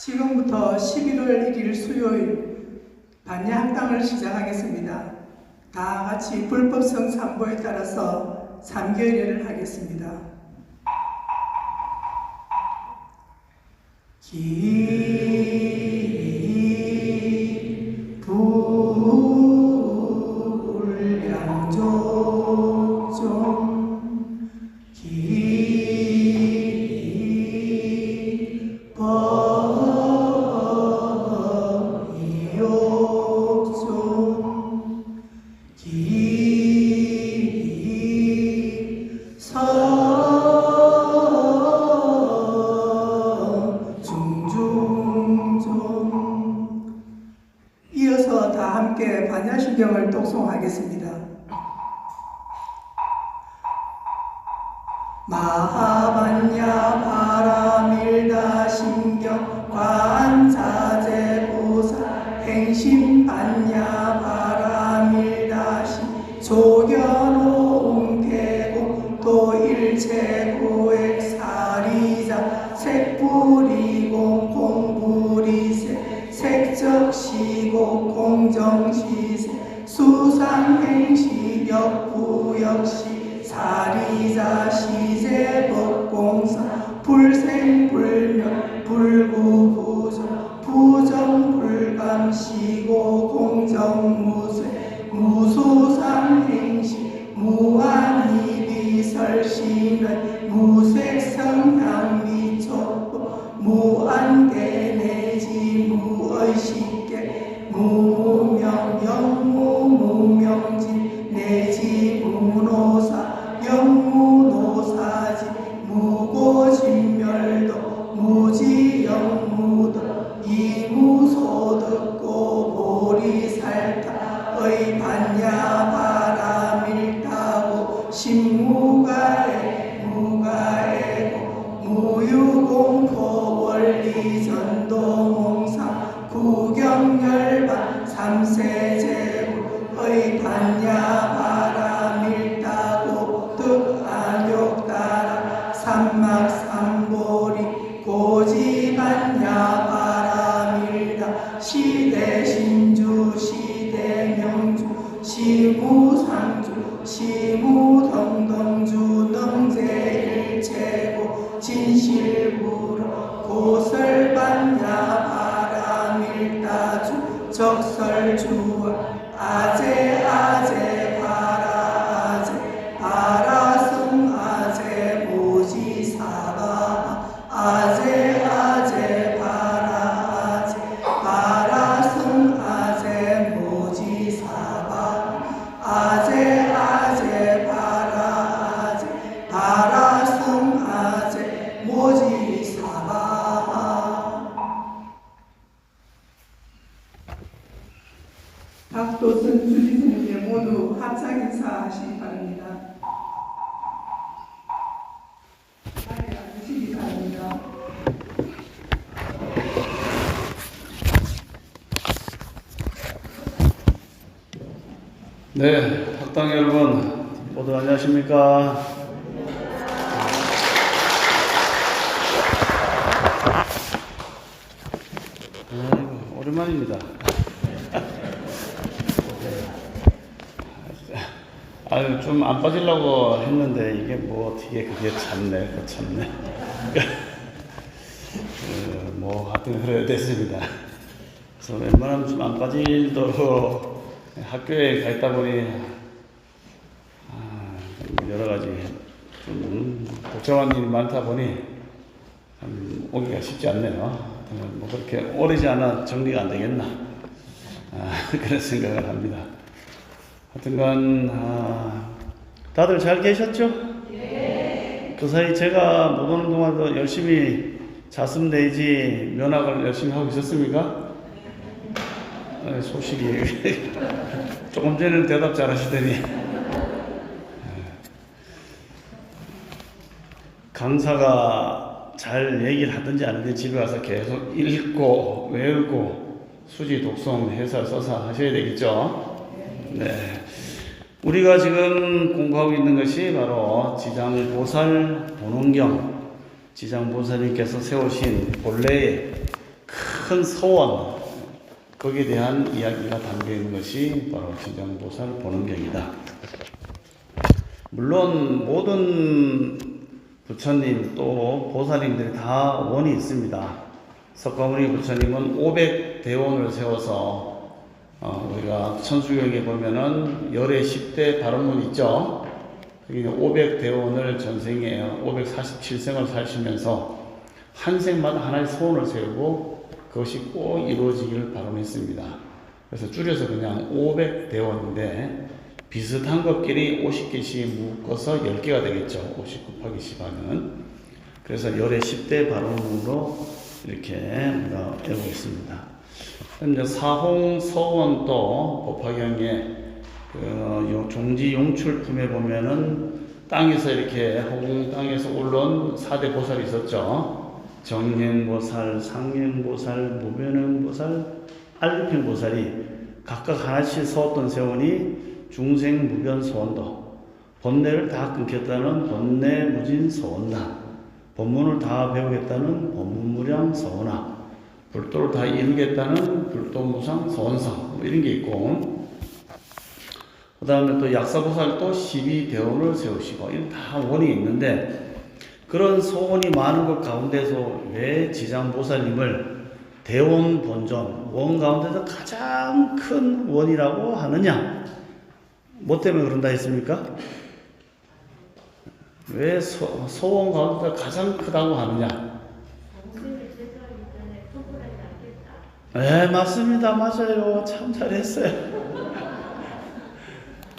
지금부터 11월 1일 수요일 반야학당을 시작하겠습니다. 다 같이 불법성 삼보에 따라서 3결례를 하겠습니다. 불량족종 기법이욕종 기성중중. 이어서 다 함께 반야신경을 독송하겠습니다. 마하반야 바라밀다 신경 관자재보사 행심반야 바라밀다 신 조견호 웅태고 도일체고액 사리자 색불이고 공불이세 색적시고 공정시세 수상행시 역부역시 사리자 시제법공사 불생불명 불구부정 부정불감시고 공정무쇠 무소상행시 무한이비설신의 무색성향미촉법 무안대내지 무의식계 무무명 영무무명진 내지 무노사 영무노사지 무고진멸도 무지영무도 이무소득고 보리살타의 반야바라밀다고 신무가에 무가에고 무유공포 원리전도몽상 구경열반 삼세제부의 반야바라밀다고 득안욕따라 삼막삼보리 고지반야바라밀다 시대신주 시대명주 시무상주 시무동동주 능제일체고 진실부로 고설반야바라밀다주 적설주월 아제아제 바라아제 바라승 아제 모지사바 아제아제 바라아제 바라승 아제 모지사바 아제아제 바라아제 바라승 아제 모지사바. 박도선 주지선님께 모두 합창 인사하시기 바랍니다. 자리에 앉으시기 바랍니다. 네, 학당 여러분 모두 안녕하십니까? 아이고, 오랜만입니다. 아유, 좀 안 빠지려고 했는데 이게 뭐 어떻게 그게 참네, 그 참네. 뭐 하여튼 그래야 됐습니다. 그래서 웬만하면 좀 안 빠지도록 학교에 가 있다 보니 여러 가지 좀 복잡한 일이 많다 보니 오기가 쉽지 않네요. 뭐 그렇게 오래지 않아 정리가 안 되겠나 그런 생각을 합니다. 하여튼간 다들 잘 계셨죠? 네. 그 사이 제가 못 오는 동안도 열심히 자습 내지 면학을 열심히 하고 있었습니까? 소식이 조금 전에는 대답 잘 하시더니 강사가 잘 얘기를 하든지 안 하든지 집에 와서 계속 읽고 외우고 수지 독송 해설 써서 하셔야 되겠죠? 네. 우리가 지금 공부하고 있는 것이 바로 지장보살 도농경, 지장보살님께서 세우신 본래의 큰 큰 서원, 거기에 대한 이야기가 담겨 있는 것이 바로 지장보살 본원경이다. 물론 모든 부처님 또 보살님들이 다 원이 있습니다. 석가모니 부처님은 500대원을 세워서 우리가 천수경에 보면은 열의 10대 바른문 있죠. 그게 500대원을 전생에 547생을 사시면서 한 생마다 하나의 소원을 세우고 그것이 꼭 이루어지기를 바람했습니다. 그래서 줄여서 그냥 500대원인데 비슷한 것끼리 50개씩 묶어서 10개가 되겠죠. 50 곱하기 10하면. 그래서 열의 10대 바른문으로 이렇게 우리가 외우고 있습니다. 이제 사홍서원도 법화경에 종지 용출품에 보면은 땅에서 이렇게 허공 땅에서 올라온 4대 보살이 있었죠. 정행보살, 상행보살, 무변행보살, 알리핑보살이 각각 하나씩 서었던 세원이 중생무변서원도, 번뇌를 다 끊겠다는 번뇌무진서원나, 법문을 다 배우겠다는 법문무량서원나, 불도를 다 이루겠다는 불도무상서원상, 뭐 이런 게 있고, 그 다음에 또 약사보살도 12대원을 세우시고, 이런 다 원이 있는데, 그런 소원이 많은 것 가운데서 왜 지장보살님을 대원 본존, 원 가운데서 가장 큰 원이라고 하느냐? 뭐 때문에 그런다 했습니까? 왜 소원 가운데서 가장 크다고 하느냐? 네, 맞습니다. 맞아요. 참 잘했어요.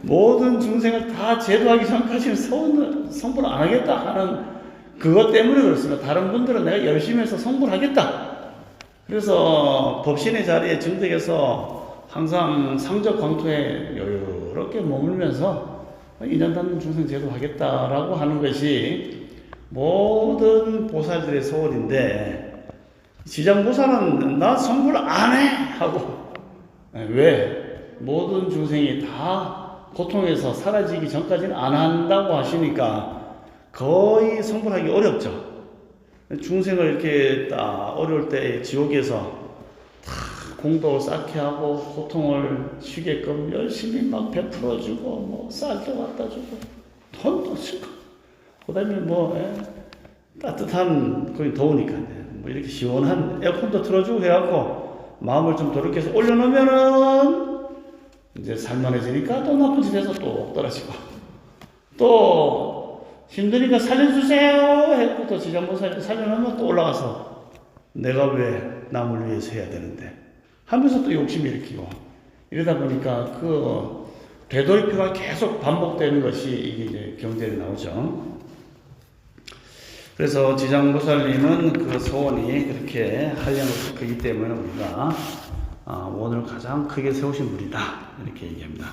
모든 중생을 다 제도하기 전까지는 성불 안 하겠다 하는 그것 때문에 그렇습니다. 다른 분들은 내가 열심히 해서 성불하겠다. 그래서 법신의 자리에 증득해서 항상 상적 광토에 여유롭게 머물면서 인연 닿는 중생 제도하겠다라고 하는 것이 모든 보살들의 소원인데, 지장보살은 나 성불 안 해! 하고, 왜? 모든 중생이 다 고통에서 사라지기 전까지는 안 한다고 하시니까 거의 성불하기 어렵죠. 중생을 이렇게 딱 어려울 때 지옥에서 다 공덕을 쌓게 하고 고통을 쉬게끔 열심히 막 베풀어주고 뭐 쌀도 갖다 주고 돈도 주고 그 다음에 따뜻한 거기 더우니까 뭐 이렇게 시원한 에어컨도 틀어주고 해갖고 마음을 좀 도르게해서 올려놓으면은 이제 살만해지니까 또 나쁜 짓해서 또 떨어지고 또 힘드니까 살려주세요 해갖고 또 지장보살 살려놓으면 또 올라가서 내가 왜 남을 위해서 해야 되는데 하면서 또 욕심이 일으키고 이러다 보니까 그 되돌이표가 계속 반복되는 것이 이게 이제 경전에 나오죠. 그래서 지장보살님은 그 소원이 그렇게 한량으로 크기 때문에 우리가 원을 가장 크게 세우신 분이다 이렇게 얘기합니다.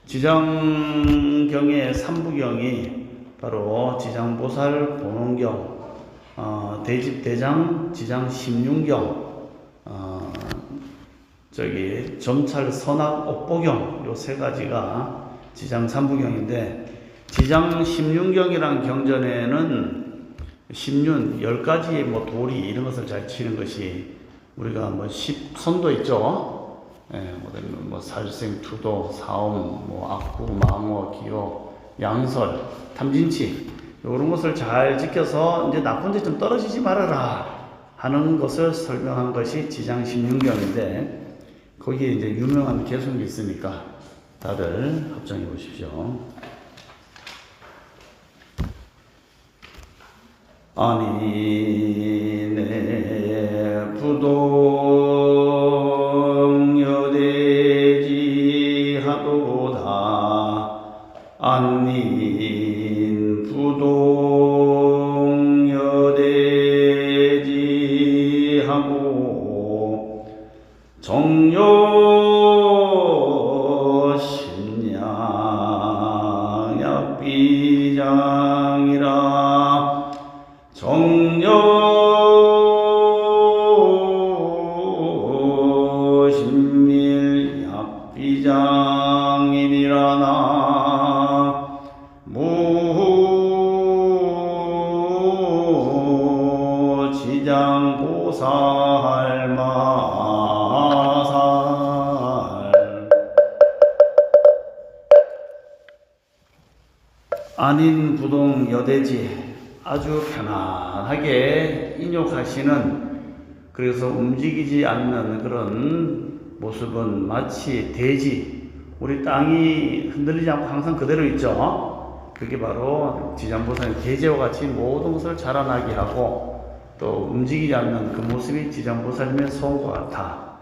지장경의 3부경이 바로 지장보살 본원경, 대집대장 지장 심륜경, 점찰 선악 옥보경 요 세 가지가 지장 3부경인데 지장 심륜경이란 경전에는 심륜 10가지의 뭐 도리 이런 것을 잘 치는 것이 우리가 뭐 10선도 있죠. 뭐 살생, 투도, 사옴, 뭐 악구, 망어, 기호, 양설, 탐진치 이런 것을 잘 지켜서 이제 나쁜 데 좀 떨어지지 말아라 하는 것을 설명한 것이 지장 심륜경인데 거기에 이제 유명한 개성이 있으니까 다들 합정해 보십시오. 아니 내 부동 여대지 하도다 안닌 부동 여대지 하고 정요 신양 약비장이라 정요 신밀 약비장이니라나 무 지장 제장보살마살 안인 부동 여대지 아주 편안하게 인욕하시는, 그래서 움직이지 않는 그런 모습은 마치 대지, 우리 땅이 흔들리지 않고 항상 그대로 있죠. 그게 바로 지장보살의 대지와 같이 모든 것을 자라나게 하고 또 움직이지 않는 그 모습이 지장보살님의 소원과 같아.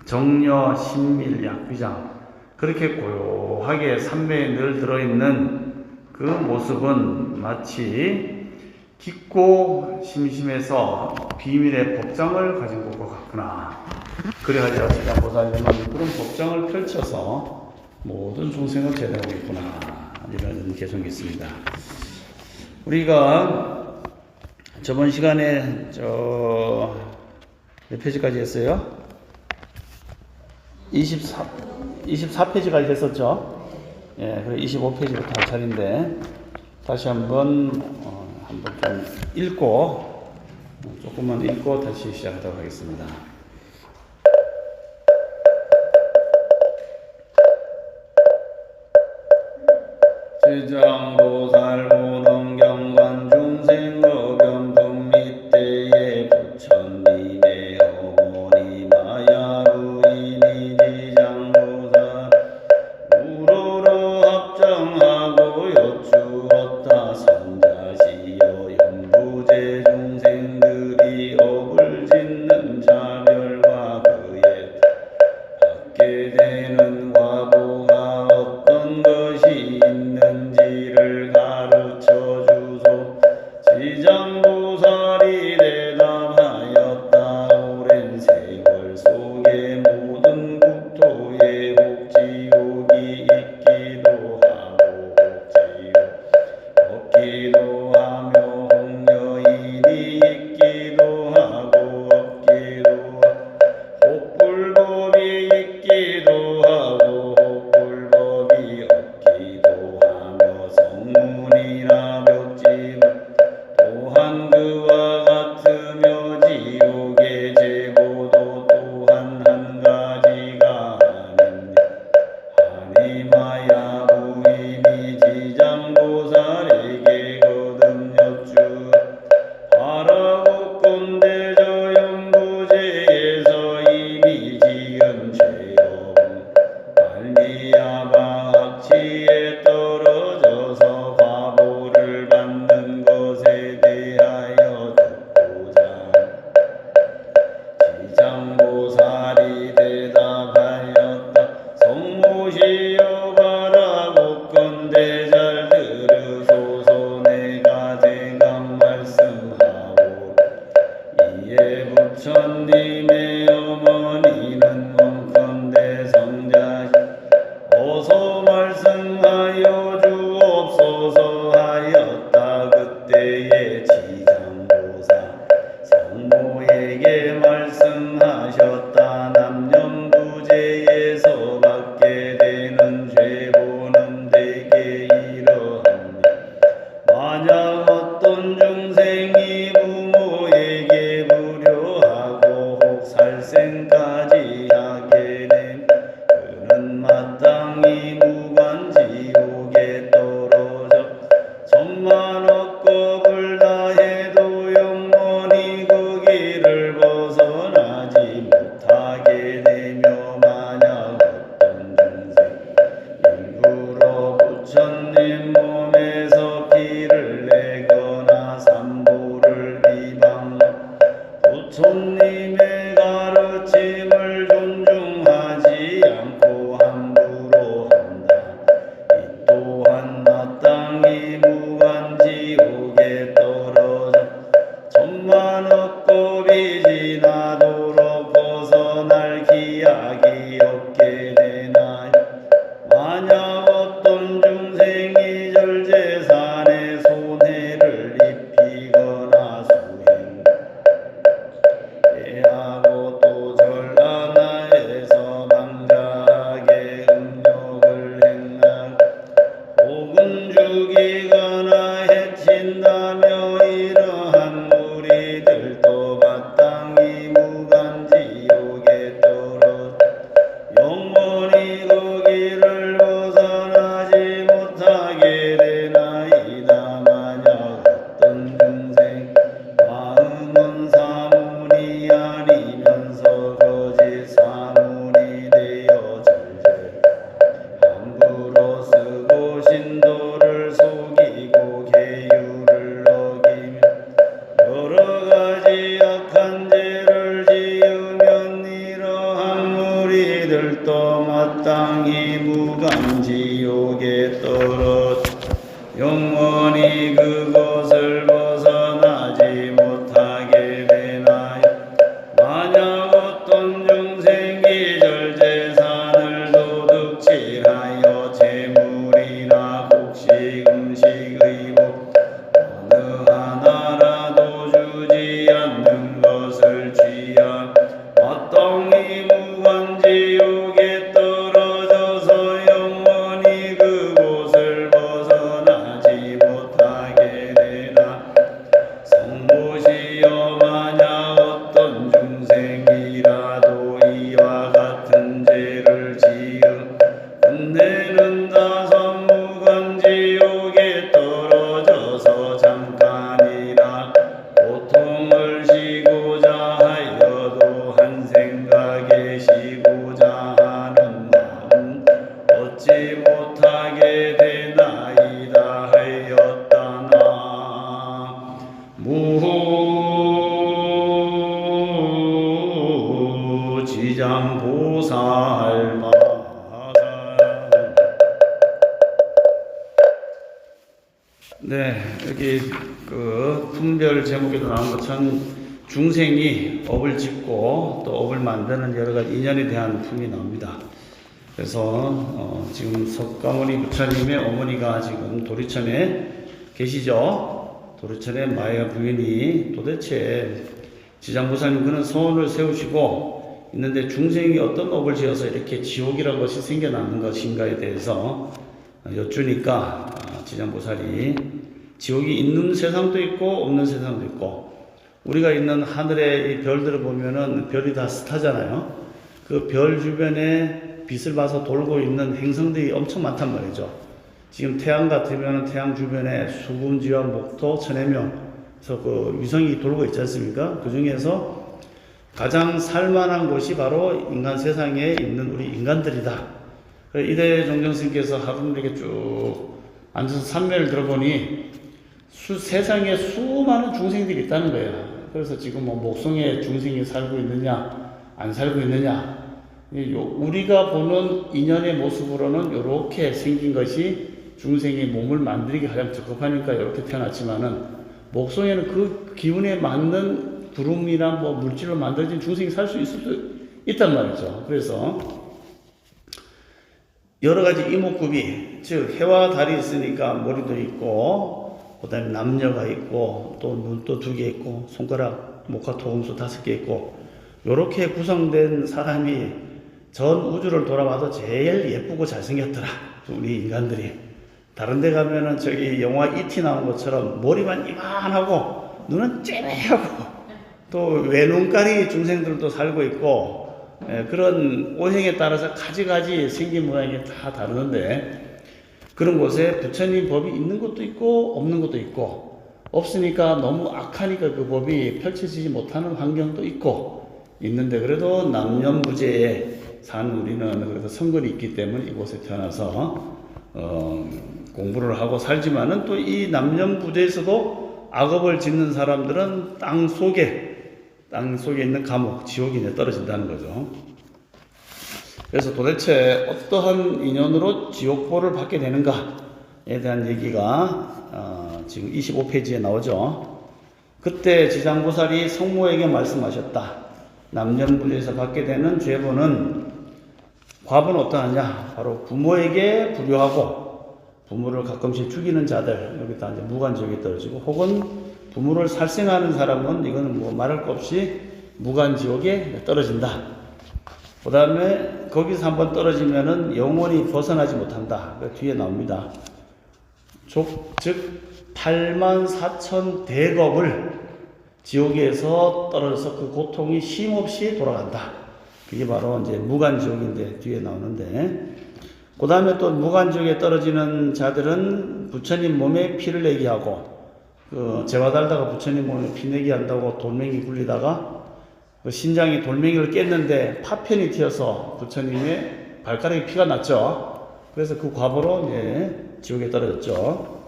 정려, 신밀, 약비장, 그렇게 고요하게 삼매에 늘 들어있는 그 모습은 마치 깊고 심심해서 비밀의 법장을 가진 것과 같구나. 그래야 지장보살님은 그런 법장을 펼쳐서 모든 중생을 제대하고 있구나, 이런 개성이 있습니다. 우리가 저번 시간에 몇 페이지까지 했어요? 24페이지까지 했었죠? 예, 그리고 25페이지부터 할 차례인데, 다시 한번 좀 읽고, 조금만 읽고 다시 시작하도록 하겠습니다. 제장보살 보동경관 중생거겸품 밑대에 부처님의 어머니 마야부인이 지장보살 우러러 합정하고 여쭈었다. 성자시여 연부제 중생들이 업을 짓는 자별과 그에 받게 되는 과보가 어떤 것이 있는지를 가르쳐 주소. 지장보살이 대답하였다. 오랜 세월 속에 모든 국토에 복지옥이 있기도 하고 복지옥 없기도 하며 홍여인이 있기도 하고 없기도 하고 혹불법이 있기도 하고 혹불법이 없기도 하며 성문이나 벽지 또한 그와 같으며 지옥의 제고도 또한 한 가지가 아닌데 하니마야 부인이 지장보살에게 거듭 여쭈 바라고건대 저 연부제에서 이미 지은 죄업은 말미암아 악취에 떨어져서 과보를 받는 것에 대하여 듣고자 지장보살이 대답하였다. 성모시여 바라고건대 잘 들으소서. 내가 대강 말씀하오. 이에 부처님의 어머니는 원컨대 성자시 어서 말씀하여 주옵소서 하였다. 그때에 지장보살 성모에게 말씀하셨다. 남념부제에서 받게 되는 죄보는 대개 이러하니, 만약 어떤 중생이 부모에게 불효하고 혹 살생까지 하게 되면 그는 마땅히 무간지옥에 떨어져 천만억 겁을 다해도 영원히 그 길을 벗어나지 못하게 되며, 만약 어떤 중생 일부러 부처님 몸에서 피를 내거나 삼보를 비방하고 부처님의 가르침을 존중하지 않고 함부로 한다. 이 또한 마땅히 무간지옥에 떨어져 천만억 겁이 지나도록 벗어날 기약이 없게 되나요? 만약 어떤 중생이 절제산에 손해를 입히거나 수행 마땅히 무간지옥에 떨어 영원히 그곳을 벗어나지 못하게 되나요. 만약 어떤 중생이 절제산을 도둑질하여 재물이나 곡식 음식의 복 어느 하나라도 주지 않는 것을 취하 마땅히 무간지옥에 떨어져서 영원히 그곳을 벗어나지 못하게 되나. 성보시여 만약 어떤 중생이라도 이와 같은 죄를 지음 끝내는 다섯 무간지옥에 떨어져서 잠깐이나 고통을 쉬고자 하여도 한 생각에 쉬고자 하는 마음 얻지 못하게 되나이다 하였다나. 무지장보살마. 네, 여기 그 품별 제목에도 나온 것처럼 중생이 업을 짓고 또 업을 만드는 여러 가지 인연에 대한 품이 나옵니다. 그래서 지금 석가모니 부처님의 어머니가 지금 도리천에 계시죠. 도리천의 마야 부인이 도대체 지장보살님 그는 서원을 세우시고 있는데 중생이 어떤 업을 지어서 이렇게 지옥이라는 것이 생겨나는 것인가에 대해서 여쭈니까 지장보살이 지옥이 있는 세상도 있고 없는 세상도 있고 우리가 있는 하늘의 이 별들을 보면은 별이 다 스타잖아요. 그 별 주변에 빛을 봐서 돌고 있는 행성들이 엄청 많단 말이죠. 지금 태양 같으면 태양 주변에 수금지와 목토, 천해명 그래서 그 위성이 돌고 있지 않습니까? 그 중에서 가장 살만한 곳이 바로 인간 세상에 있는 우리 인간들이다. 이대 종정스님께서 하루 이렇게 쭉 앉아서 삼매를 들어보니 세상에 수많은 중생들이 있다는 거예요. 그래서 지금 뭐 목성에 중생이 살고 있느냐, 안 살고 있느냐. 우리가 보는 인연의 모습으로는 이렇게 생긴 것이 중생이 몸을 만들기 가장 적합하니까 이렇게 태어났지만은 목성에는 그 기운에 맞는 구름이나 뭐 물질로 만들어진 중생이 살 수 있을 수 있단 말이죠. 그래서 여러 가지 이목구비, 즉 해와 달이 있으니까 머리도 있고 그 다음에 남녀가 있고 또 눈도 2개 있고 손가락, 목화, 토금수 5개 있고 요렇게 구성된 사람이 전 우주를 돌아봐도 제일 예쁘고 잘생겼더라. 우리 인간들이. 다른 데 가면은 저기 영화 E.T. 나온 것처럼 머리만 이만하고 눈은 쨍하고 또 외눈깔이 중생들도 살고 있고 그런 오행에 따라서 가지가지 생긴 모양이 다 다르는데 그런 곳에 부처님 법이 있는 것도 있고 없는 것도 있고 없으니까 너무 악하니까 그 법이 펼쳐지지 못하는 환경도 있고 있는데 그래도 남념부재에 사는 우리는 그래도 성근이 있기 때문에 이곳에 태어나서 공부를 하고 살지만은 또 이 남념부재에서도 악업을 짓는 사람들은 땅 속에 있는 감옥, 지옥에 떨어진다는 거죠. 그래서 도대체 어떠한 인연으로 지옥보를 받게 되는가에 대한 얘기가 지금 25페이지에 나오죠. 그때 지장보살이 성모에게 말씀하셨다. 남념부재에서 받게 되는 죄보는 과보는 어떠하냐? 바로 부모에게 불효하고 부모를 가끔씩 죽이는 자들 여기다 이제 무간지옥에 떨어지고 혹은 부모를 살생하는 사람은 이거는 뭐 말할 것 없이 무간지옥에 떨어진다. 그 다음에 거기서 한번 떨어지면은 영원히 벗어나지 못한다. 그 뒤에 나옵니다. 즉 84,000 대겁을 지옥에서 떨어져서 그 고통이 쉼없이 돌아간다. 그게 바로 이제 무간지옥인데 뒤에 나오는데 그 다음에 또 무간지옥에 떨어지는 자들은 부처님 몸에 피를 내게 하고 재화 달다가 부처님 몸에 피 내게 한다고 돌멩이 굴리다가 그 신장이 돌멩이를 깼는데 파편이 튀어서 부처님의 발가락에 피가 났죠. 그래서 그 과보로 이제 지옥에 떨어졌죠.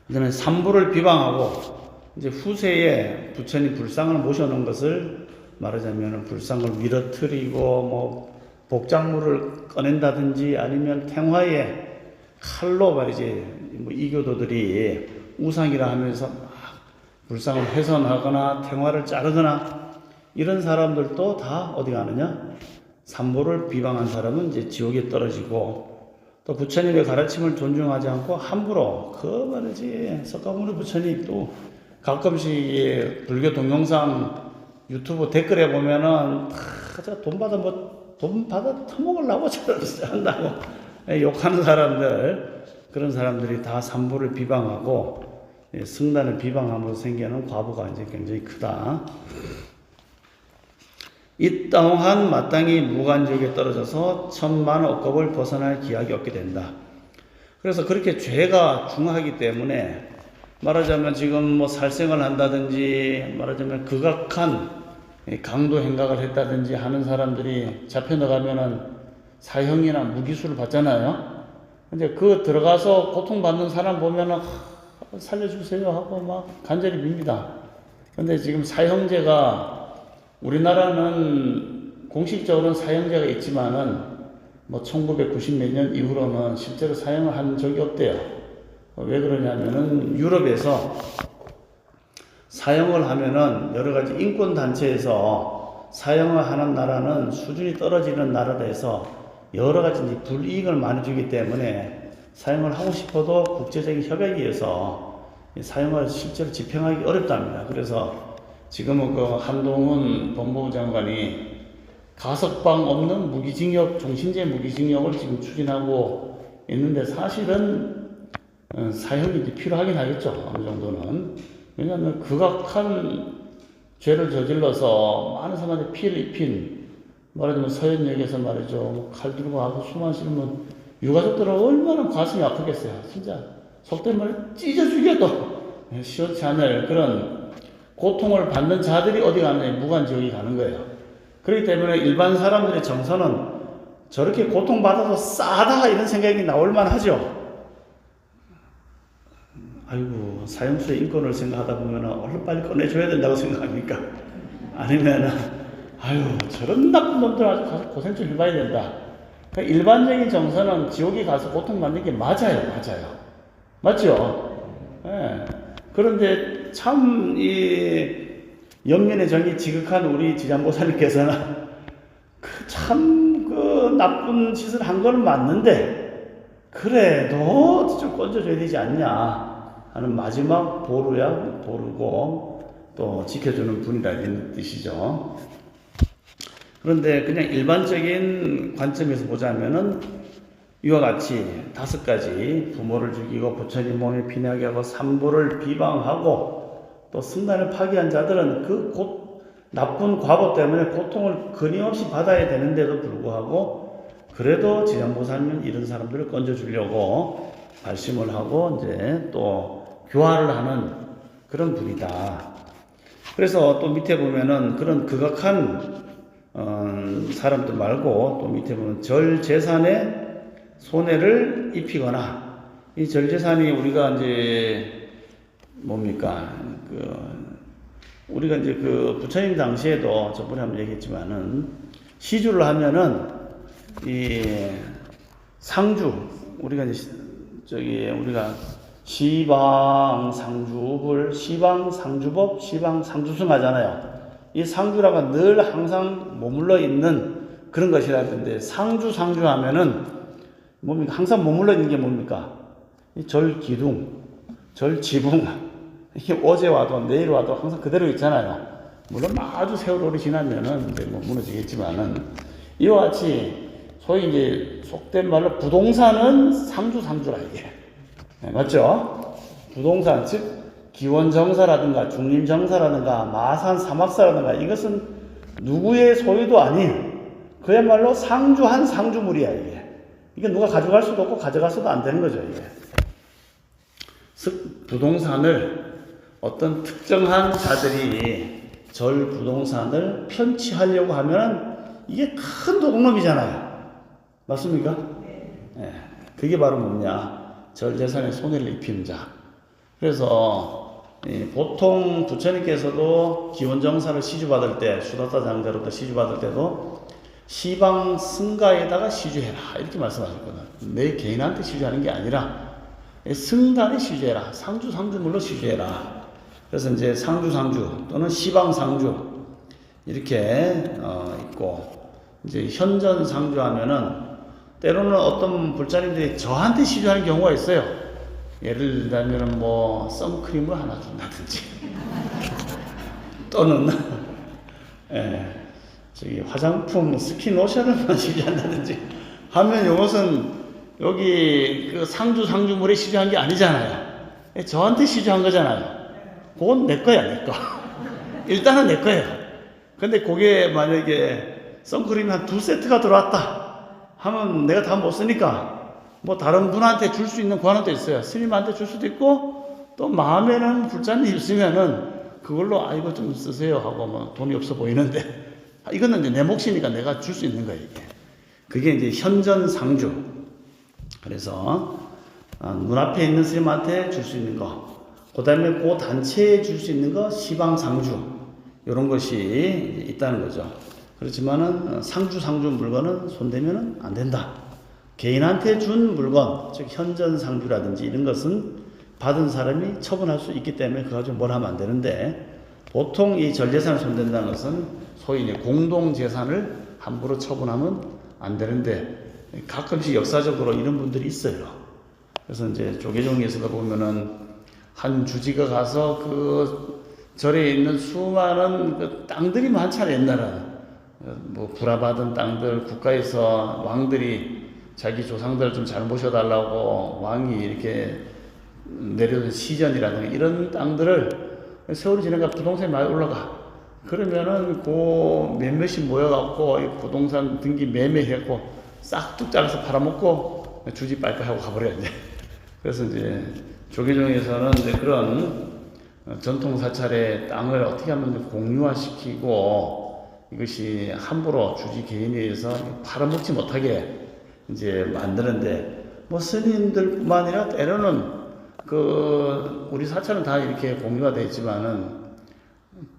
그 다음에 삼부를 비방하고 이제 후세에 부처님 불상을 모셔놓은 것을 말하자면 불상을 밀어뜨리고 뭐 복작물을 꺼낸다든지 아니면 탱화에 칼로 말이지 뭐 이교도들이 우상이라 하면서 막 불상을 훼손하거나 탱화를 자르거나 이런 사람들도 다 어디 가느냐? 삼보를 비방한 사람은 이제 지옥에 떨어지고, 또 부처님의 가르침을 존중하지 않고 함부로 그 말이지 석가모니 부처님 또 가끔씩 불교 동영상 유튜브 댓글에 보면은 돈 받아 터먹으려고 저러지 한다고 욕하는 사람들, 그런 사람들이 다 삼보를 비방하고 승단을 비방하면서 생기는 과보가 이제 굉장히 크다. 이 또한 마땅히 무간지옥에 떨어져서 천만 억겁을 벗어날 기약이 없게 된다. 그래서 그렇게 죄가 중하기 때문에 말하자면 지금 뭐 살생을 한다든지 말하자면 극악한 강도 행각을 했다든지 하는 사람들이 잡혀 나가면은 사형이나 무기수를 받잖아요. 근데 그 들어가서 고통받는 사람 보면은 살려주세요 하고 막 간절히 빕니다. 근데 지금 사형제가 우리나라는 공식적으로는 사형제가 있지만은 뭐 1990 몇 년 이후로는 실제로 사형을 한 적이 없대요. 왜 그러냐면은 유럽에서 사형을 하면은 여러 가지 인권 단체에서 사형을 하는 나라는 수준이 떨어지는 나라에서 여러 가지 불이익을 많이 주기 때문에 사형을 하고 싶어도 국제적인 협약에 의해서 사형을 실제로 집행하기 어렵답니다. 그래서 지금은 그 한동훈 법무부 장관이 가석방 없는 무기징역, 종신제 무기징역을 지금 추진하고 있는데 사실은 사형이 이제 필요하긴 하겠죠. 어느 정도는. 왜냐하면 극악한 죄를 저질러서 많은 사람한테 피해를 입힌, 말하자면 서현역에서 말이죠. 칼 들고 가고 숨안 쉬면 유가족들은 얼마나 가슴이 아프겠어요. 진짜 속된 말에 찢어 죽여도 시원치 않을 그런 고통을 받는 자들이 어디 가느냐, 무간지옥에 가는 거예요. 그렇기 때문에 일반 사람들의 정서는 저렇게 고통받아도 싸다 이런 생각이 나올 만하죠. 아이고, 사형수의 인권을 생각하다 보면 얼른 빨리 꺼내줘야 된다고 생각합니까? 아니면 아유, 저런 나쁜 놈들 아주 가서 고생 좀 해봐야 된다. 그러니까 일반적인 정서는 지옥에 가서 고통받는 게 맞아요. 맞죠? 예. 그런데 참 이 연민의 정이 지극한 우리 지장보살님께서는 참 그 나쁜 짓을 한 건 맞는데 그래도 좀 건져줘야 되지 않냐 하는 마지막 보루고 또 지켜주는 분이라 이런 뜻이죠. 그런데 그냥 일반적인 관점에서 보자면은 이와 같이 5가지 부모를 죽이고 부처님 몸에 피나게 하고 삼보를 비방하고 또 승단을 파괴한 자들은 그 나쁜 과보 때문에 고통을 끊임없이 받아야 되는데도 불구하고 그래도 지장보살님은 이런 사람들을 건져주려고 발심을 하고 이제 또 교화를 하는 그런 분이다. 그래서 또 밑에 보면은 그런 극악한 사람들 말고 또 밑에 보면 절재산에 손해를 입히거나, 이 절재산이 우리가 이제 뭡니까? 우리가 이제 그 부처님 당시에도 저번에 한번 얘기했지만은 시주를 하면은 이 상주, 우리가 이제 우리가 시방 상주불, 시방 상주법, 시방 상주승 하잖아요. 이 상주라가 늘 항상 머물러 있는 그런 것이라는데, 상주 하면은 뭡니까? 항상 머물러 있는 게 뭡니까? 이 절기둥, 절지붕. 이게 어제 와도 내일 와도 항상 그대로 있잖아요. 물론 아주 세월이 지나면은 이제 뭐 무너지겠지만은, 이와 같이 소위 이제 속된 말로 부동산은 상주라 이게. 네, 맞죠? 부동산, 즉 기원정사라든가 중림정사라든가 마산 사막사라든가 이것은 누구의 소유도 아닌 그야말로 상주한 상주물이야 이게. 이게 누가 가져갈 수도 없고 가져가서도 안 되는 거죠 이게. 즉 부동산을 어떤 특정한 자들이 절 부동산을 편취하려고 하면 이게 큰 도둑놈이잖아요. 맞습니까? 네. 그게 바로 뭐냐? 절 재산에 손해를 입히는 자. 그래서 보통 부처님께서도 기원정사를 시주받을 때, 수다타 장자로부터 시주받을 때도 시방 승가에다가 시주해라 이렇게 말씀하셨거든. 내 개인한테 시주하는 게 아니라 승단에 시주해라. 상주물로 시주해라. 그래서 이제 상주 또는 시방상주 이렇게 있고, 이제 현전상주하면은 때로는 어떤 불자님들이 저한테 시주하는 경우가 있어요. 예를 들자면은 뭐 선크림을 하나 준다든지 또는 저기 화장품 스킨로션을 시주한다든지 하면 이것은 여기 그 상주물에 시주한 게 아니잖아요. 저한테 시주한 거잖아요. 그건 내 거야, 내 거. 일단은 내 거예요. 근데 그게 만약에 선크림이 한 2세트가 들어왔다 하면 내가 다 못 쓰니까 뭐 다른 분한테 줄 수 있는 권한도 있어요. 스님한테 줄 수도 있고, 또 마음에는 불자님 있으면은 그걸로 이거 좀 쓰세요 하고 뭐 돈이 없어 보이는데 이거는 이제 내 몫이니까 내가 줄 수 있는 거예요, 이게. 그게 이제 현전상주. 그래서 눈앞에 있는 스님한테 줄 수 있는 거, 그 다음에 그 단체에 줄 수 있는 거 시방상주, 이런 것이 있다는 거죠. 그렇지만은 상주 물건은 손대면은 안 된다. 개인한테 준 물건, 즉 현전상주라든지 이런 것은 받은 사람이 처분할 수 있기 때문에 그거 가지고 뭘 하면 안 되는데, 보통 이 전재산을 손댄다는 것은 소위 이제 공동재산을 함부로 처분하면 안 되는데, 가끔씩 역사적으로 이런 분들이 있어요. 그래서 이제 조계종에서도 보면은 한 주지가 가서 그 절에 있는 수많은 그 땅들이 많잖아요. 옛날은 뭐 불화받은 땅들, 국가에서 왕들이 자기 조상들 좀 잘 모셔달라고 왕이 이렇게 내려준 시전이라든가 이런 땅들을 세월이 지나가 부동산이 많이 올라가. 그러면은 그 몇몇이 모여갖고 이 부동산 등기 매매했고 싹둑 잘라서 팔아먹고 주지 빨까 하고 가버려요, 이제. 그래서 이제 조계종에서는 이제 그런 전통 사찰의 땅을 어떻게 하면 공유화시키고 이것이 함부로 주지 개인에 의해서 팔아먹지 못하게 이제 만드는데, 뭐 스님들뿐만 아니라 때로는 그 우리 사찰은 다 이렇게 공유가 되어 있지만은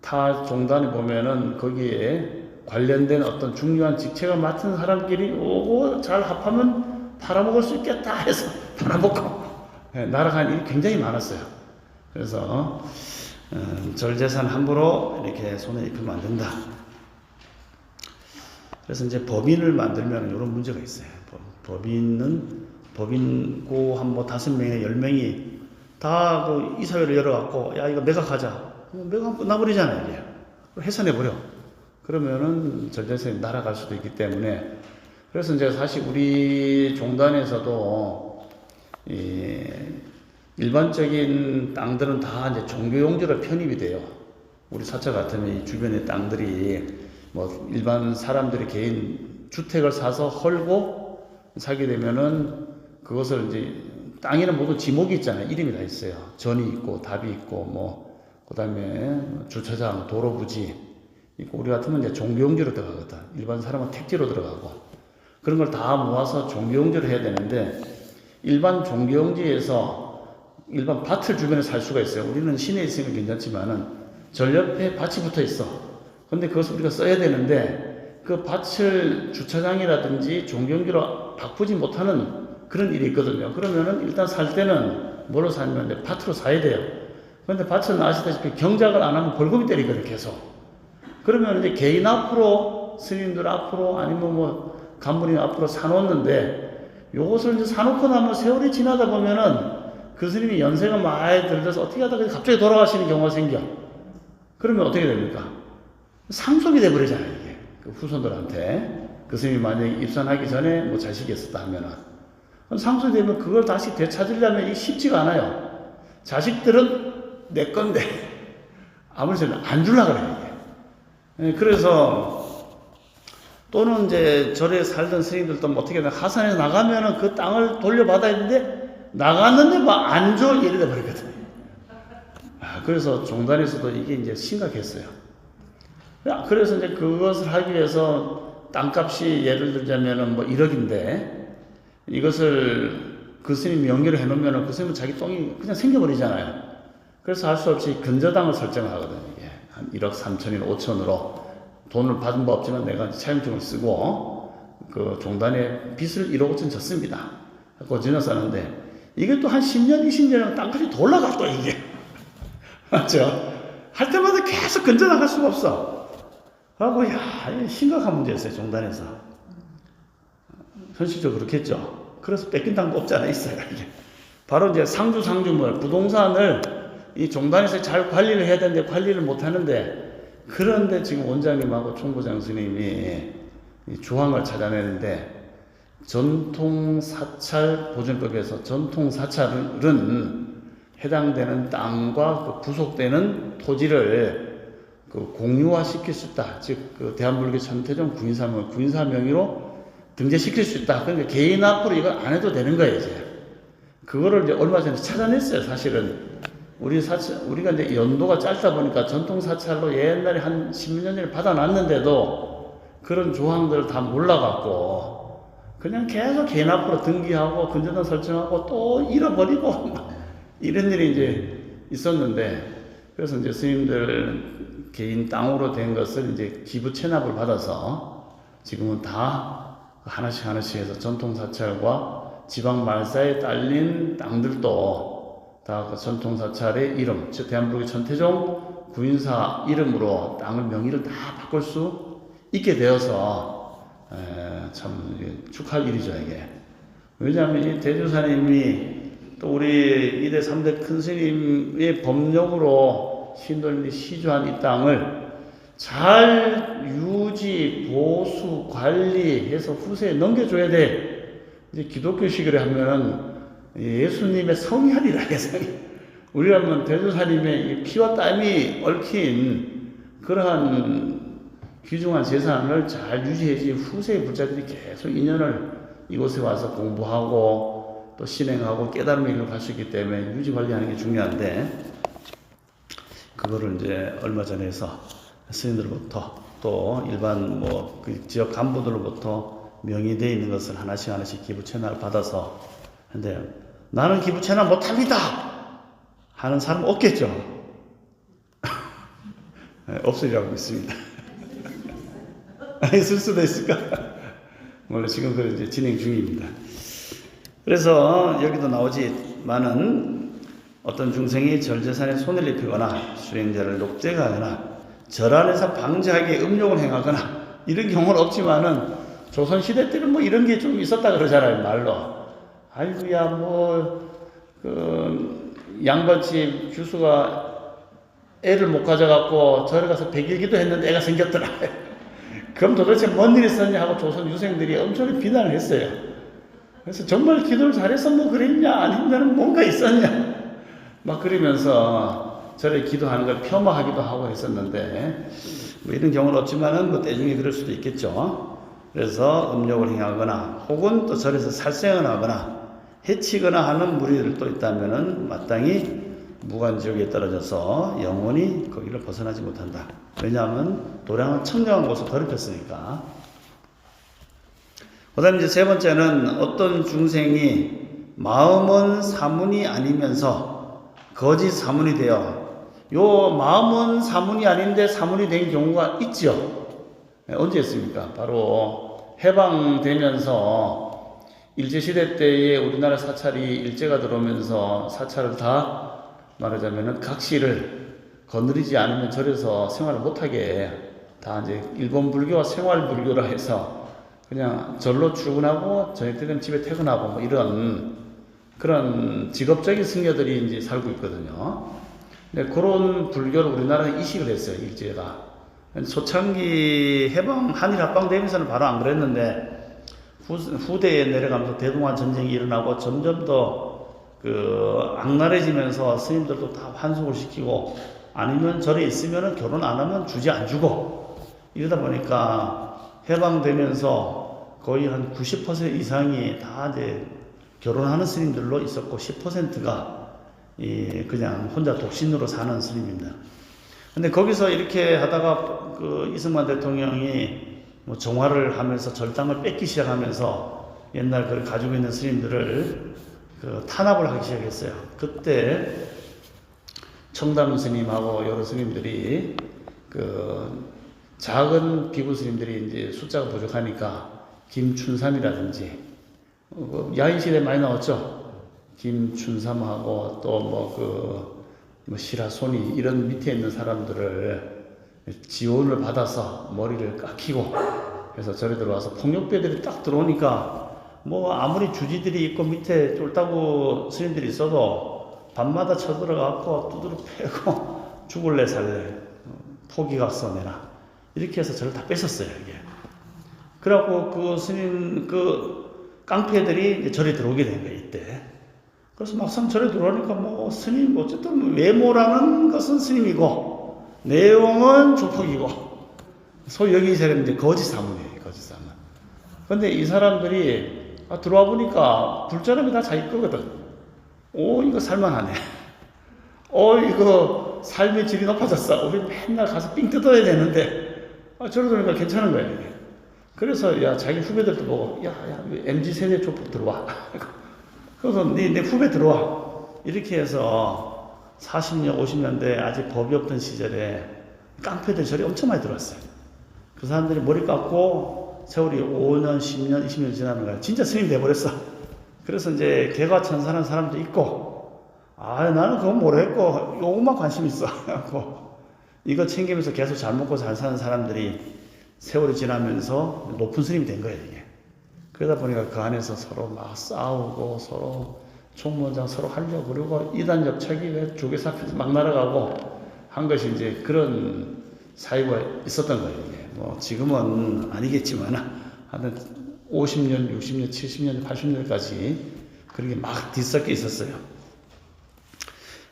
타 종단에 보면은 거기에 관련된 어떤 중요한 직책을 맡은 사람끼리 오고 잘 합하면 팔아먹을 수 있겠다 해서 팔아먹고 날아간 일이 굉장히 많았어요. 그래서 절재산 함부로 이렇게 손에 입히면 안 된다. 그래서 이제 법인을 만들면 이런 문제가 있어요. 법인고 한 뭐 5명이나 10명이 다 그 이사회를 열어갖고 야 이거 매각하자. 매각하면 끝나버리잖아요, 이게. 해산해버려. 그러면은 절재산이 날아갈 수도 있기 때문에, 그래서 이제 사실 우리 종단에서도 일반적인 땅들은 다 이제 종교용지로 편입이 돼요. 우리 사찰 같으면 이 주변의 땅들이 뭐 일반 사람들이 개인 주택을 사서 헐고 사게 되면은 그것을 이제 땅에는 모두 지목이 있잖아요. 이름이 다 있어요. 전이 있고 답이 있고 뭐 그다음에 주차장, 도로 부지 있고, 우리 같으면 이제 종교용지로 들어가거든. 일반 사람은 택지로 들어가고 그런 걸 다 모아서 종교용지로 해야 되는데, 일반 종교용지에서 일반 밭을 주변에 살 수가 있어요. 우리는 시내에 있으면 괜찮지만은 절 옆에 밭이 붙어 있어. 근데 그것을 우리가 써야 되는데 그 밭을 주차장이라든지 종교용지로 바꾸지 못하는 그런 일이 있거든요. 그러면은 일단 살 때는 뭐로 사냐면 밭으로 사야 돼요. 그런데 밭은 아시다시피 경작을 안 하면 벌금이 때리거든요, 계속. 그러면 이제 개인 앞으로, 스님들 앞으로, 아니면 뭐 간부님 앞으로 사놓는데, 요것을 이제 사놓고 나면 세월이 지나다 보면은 그 스님이 연세가 많이 들어서 어떻게 하다가 갑자기 돌아가시는 경우가 생겨. 그러면 어떻게 됩니까? 상속이 돼버리잖아요, 이게. 그 후손들한테. 그 스님이 만약에 입산하기 전에 뭐 자식이 있었다 하면은. 상속이 되면 그걸 다시 되찾으려면 이게 쉽지가 않아요. 자식들은 내 건데, 아무리 생각 안 주려고 그래요, 이게. 그래서, 또는 이제 절에 살던 스님들도 뭐 어떻게 하면 하산해서 나가면은 그 땅을 돌려받아야 되는데, 나갔는데 뭐 안 줘, 이래 돼버리거든. 그래서 종단에서도 이게 이제 심각했어요. 그래서 이제 그것을 하기 위해서 땅값이 예를 들자면은 뭐 1억인데, 이것을 그 스님이 연결을 해놓으면은 그 스님은 자기 똥이 그냥 생겨버리잖아요. 그래서 할 수 없이 근저당을 설정을 하거든요. 이게 한 1억 3천이나 5천으로 돈을 받은 바 없지만 내가 차용증을 쓰고 그 종단에 빚을 1억 5천 졌습니다. 그거 지났었는데 이게 또 한 10년, 20년은 땅까지 더 올라가 또 이게. 맞죠? 할 때마다 계속 건져나갈 수가 없어. 그리고 야, 이게 심각한 문제였어요, 종단에서. 현실적으로 그렇겠죠. 그래서 뺏긴 땅도 없지 않아 있어요, 이게. 바로 이제 상주물, 부동산을 이 종단에서 잘 관리를 해야 되는데 관리를 못 하는데, 그런데 지금 원장님하고 총부장 스님이 이 조항을 찾아내는데, 전통사찰 보존법에서 전통사찰은 해당되는 땅과 그 부속되는 토지를 그 공유화 시킬 수 있다. 즉, 그 대한불교 천태종 구인사 명의로 등재시킬 수 있다. 그러니까 개인 앞으로 이걸 안 해도 되는 거예요, 이제. 그거를 이제 얼마 전에 찾아냈어요, 사실은. 우리가 이제 연도가 짧다 보니까 전통사찰로 옛날에 한 10년 전에 받아놨는데도 그런 조항들을 다 몰라갖고 그냥 계속 개인 앞으로 등기하고 건전등 설정하고 또 잃어버리고 이런 일이 이제 있었는데, 그래서 이제 스님들 개인 땅으로 된 것을 이제 기부 체납을 받아서 지금은 다 하나씩 해서 전통사찰과 지방말사에 딸린 땅들도 다 그 전통사찰의 이름, 즉 대한불교 천태종 구인사 이름으로 땅을 명의를 다 바꿀 수 있게 되어서 참 축하할 일이죠, 이게. 왜냐하면 이 대주사님이 또 우리 2대 3대 큰 스님의 법령으로 신도님이 시주한 이 땅을 잘 유지, 보수, 관리해서 후세에 넘겨줘야 돼. 이제 기독교식으로 하면은 예수님의 성이 아니라 성이. 우리라면 대주사님의 피와 땀이 얽힌 그러한 귀중한 재산을 잘 유지해야지 후세의 불자들이 계속 인연을 이곳에 와서 공부하고 또 신행하고 깨달음의 길을 갈 수 있기 때문에 유지 관리하는 게 중요한데, 그거를 이제 얼마 전에 해서 스님들로부터 또 일반 그 지역 간부들로부터 명의되어 있는 것을 하나씩 기부 채널을 받아서, 근데 나는 기부 채널 못합니다 하는 사람 없겠죠? 없으리라고 믿습니다. 있을 수도 있을까? 원래 지금 그 이제 진행 중입니다. 그래서 여기도 나오지만은 어떤 중생이 절재산에 손을 입히거나 수행자를 녹죄하거나 절 안에서 방지하게 음욕을 행하거나 이런 경우는 없지만은 조선시대 때는 뭐 이런 게 좀 있었다 그러잖아요, 말로. 아이고야, 양반집 교수가 애를 못 가져갖고 절에 가서 100일 기도했는데 애가 생겼더라. 그럼 도대체 뭔 일이 있었냐 하고 조선 유생들이 엄청 비난을 했어요. 그래서 정말 기도를 잘해서 뭐 그랬냐, 아니면 뭔가 있었냐, 막 그러면서 절에 기도하는 걸 폄하하기도 하고 했었는데, 뭐 이런 경우는 없지만은 뭐 때중에 그럴 수도 있겠죠. 그래서 음욕을 행하거나 혹은 또 절에서 살생을 하거나 해치거나 하는 무리들도 있다면은 마땅히 무간지옥에 떨어져서 영원히 거기를 벗어나지 못한다. 왜냐하면 도량은 청정한 곳을 더럽혔으니까. 그 다음에 이제 세 번째는 어떤 중생이 마음은 사문이 아니면서 거짓 사문이 되어, 요 마음은 사문이 아닌데 사문이 된 경우가 있죠. 언제 했습니까? 바로 해방되면서 일제시대 때에 우리나라 사찰이 일제가 들어오면서 사찰을 다 말하자면은 각시를 거느리지 않으면 절에서 생활을 못하게 다 이제 일본 불교와 생활 불교라 해서 그냥 절로 출근하고 저녁 때 되면 집에 퇴근하고 뭐 이런 그런 직업적인 승려들이 이제 살고 있거든요. 근데 그런 불교를 우리나라에 이식을 했어요, 일제가. 초창기 한일 합방되면서는 바로 안 그랬는데 후대에 내려가면서 대동아 전쟁이 일어나고 점점 더 악랄해지면서 스님들도 다 환속을 시키고, 아니면 절에 있으면은 결혼 안 하면 주지 안 주고, 이러다 보니까 해방되면서 거의 한 90% 이상이 다 이제 결혼하는 스님들로 있었고 10%가 그냥 혼자 독신으로 사는 스님입니다. 근데 거기서 이렇게 하다가 이승만 대통령이 뭐 정화를 하면서 절당을 뺏기 시작하면서 옛날 그걸 가지고 있는 스님들을 탄압을 하기 시작했어요. 그때 청담 스님하고 여러 스님들이 작은 비구 스님들이 이제 숫자가 부족하니까 김춘삼이라든지 야인시대에 많이 나왔죠. 김춘삼하고 또 시라소니 이런 밑에 있는 사람들을 지원을 받아서 머리를 깎이고 그래서 절에 들어와서 폭력배들이 딱 들어오니까 뭐 아무리 주지들이 있고 밑에 쫄따구 스님들이 있어도 밤마다 쳐들어가고 두드러 패고 죽을래 살래 포기각서 내라 이렇게 해서 저를 다 뺏었어요 이게. 그래갖고 그 스님 그 깡패들이 이제 절에 들어오게 된 거예요 이때. 그래서 막상 절에 들어오니까 뭐 스님 어쨌든 외모라는 것은 스님이고 내용은 조폭이고 소위 여기 사람이 이제 거짓 사문이에요 거짓 사문. 근데 이 사람들이 들어와 보니까 불자람이 다 자기 거거든. 오 이거 살만하네. 이거 삶의 질이 높아졌어. 우리 맨날 가서 삥 뜯어야 되는데 저러 들으니까 괜찮은 거예요. 이게. 그래서 야 자기 후배들도 보고 야 MZ 세대 조폭 들어와. 그래서 네 후배 들어와. 이렇게 해서 40년 50년대 아직 법이 없던 시절에 깡패들 절이 엄청 많이 들어왔어요. 그 사람들이 머리 깎고 세월이 5년 10년 20년 지나는 거야. 진짜 스님 돼버렸어. 그래서 이제 개과천선한 사람도 있고 나는 그건 모르겠고 요것만 관심 있어. 이거 챙기면서 계속 잘 먹고 잘 사는 사람들이 세월이 지나면서 높은 스님이 된 거예요 이게. 그러다 보니까 그 안에서 서로 막 싸우고 서로 총무원장 서로 하려고 그러고 이단 옆차기 왜 조계사 앞에서 막 날아가고 한 것이 이제 그런 사유가 있었던 거예요 이게. 뭐 지금은 아니겠지만 하여튼 50년, 60년, 70년, 80년까지 그런 게 막 뒤섞여 있었어요.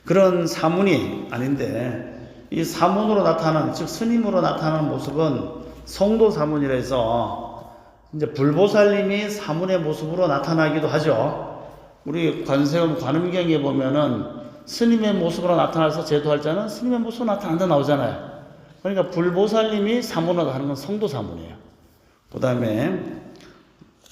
그런 사문이 아닌데 이 사문으로 나타나는 즉 스님으로 나타나는 모습은 성도 사문이라 해서 이제 불보살님이 사문의 모습으로 나타나기도 하죠. 우리 관세음 관음경에 보면은 스님의 모습으로 나타나서 제도할 자는 스님의 모습으로 나타난다 나오잖아요. 그러니까 불보살님이 사문으로 하는 건 성도 사문이에요. 그 다음에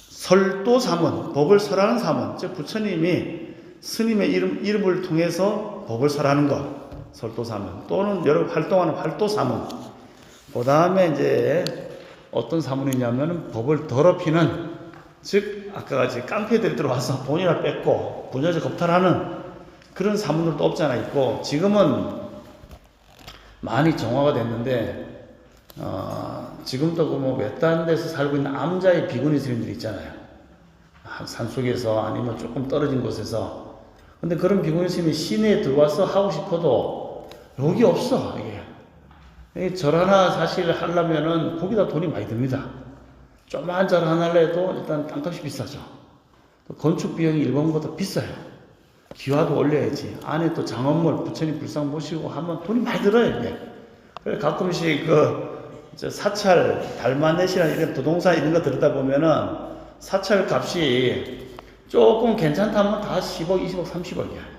설도 사문, 법을 설하는 사문, 즉 부처님이 스님의 이름을 통해서 법을 설하는 것, 설도 사문, 또는 여러 활동하는 활도 사문. 그 다음에 이제 어떤 사문이냐면 법을 더럽히는, 즉 아까 같이 깡패들이 들어와서 돈이나 뺏고 부녀자 겁탈하는 그런 사문들도 없잖아 있고, 지금은 많이 정화가 됐는데 지금도 그 뭐 외딴 데서 살고 있는 암자의 비구니 스님들이 있잖아요. 산속에서 아니면 조금 떨어진 곳에서. 근데 그런 비구니 스님이 시내에 들어와서 하고 싶어도 여기 없어. 이게 절 하나 사실 하려면은 거기다 돈이 많이 듭니다. 조그만 절 하나 해도 일단 땅값이 비싸죠. 건축 비용이 일본보다 비싸요. 기와도 올려야지. 안에 또 장엄물, 부처님 불상 모시고 하면 돈이 많이 들어요, 이게. 그래, 가끔씩 사찰, 달마넷이나 이런 부동산 이런 거 들다 보면은 사찰 값이 조금 괜찮다면 다 10억, 20억, 30억이야.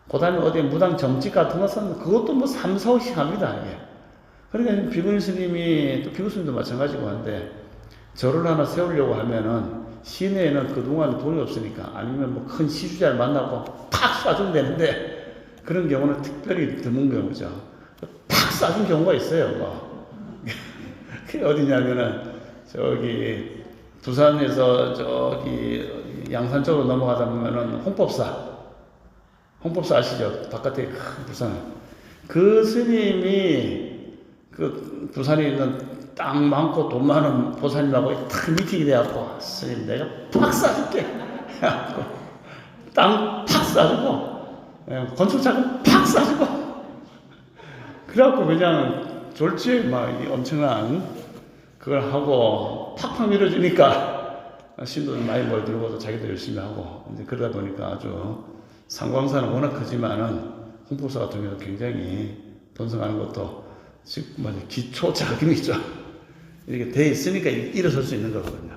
그 다음에 어디 무당 정직 같은 것은 그것도 뭐 3, 4억씩 합니다, 이게. 그러니까 비구니 스님이, 또 비구 스님도 마찬가지고 한데, 절을 하나 세우려고 하면은 시내에는 그동안 돈이 없으니까 아니면 뭐 큰 시주자를 만나고 팍 쏴주면 되는데, 그런 경우는 특별히 드문 경우죠. 팍 쏴준 경우가 있어요, 뭐. 그게 어디냐면은, 저기, 부산에서 저기 양산 쪽으로 넘어가다 보면은 홍법사 아시죠? 바깥에 큰 부산. 그 스님이 그 부산에 있는 땅 많고 돈 많은 보살님하고 탁 미팅이 돼갖고, 스님 내가 팍 쏴줄게. 해갖고 땅 팍 쏴주고, 건축자금 팍 쏴주고. 그래갖고 그냥 졸지에 막 엄청난 그걸 하고 팍팍 밀어주니까 신도들 많이 몰들고 자기도 열심히 하고, 이제 그러다 보니까 아주 상광사는 워낙 크지만은 홍법사 같은 경우는 굉장히 번성하는 것도 기초 자금이죠. 이렇게 돼 있으니까 일어설 수 있는 거거든요.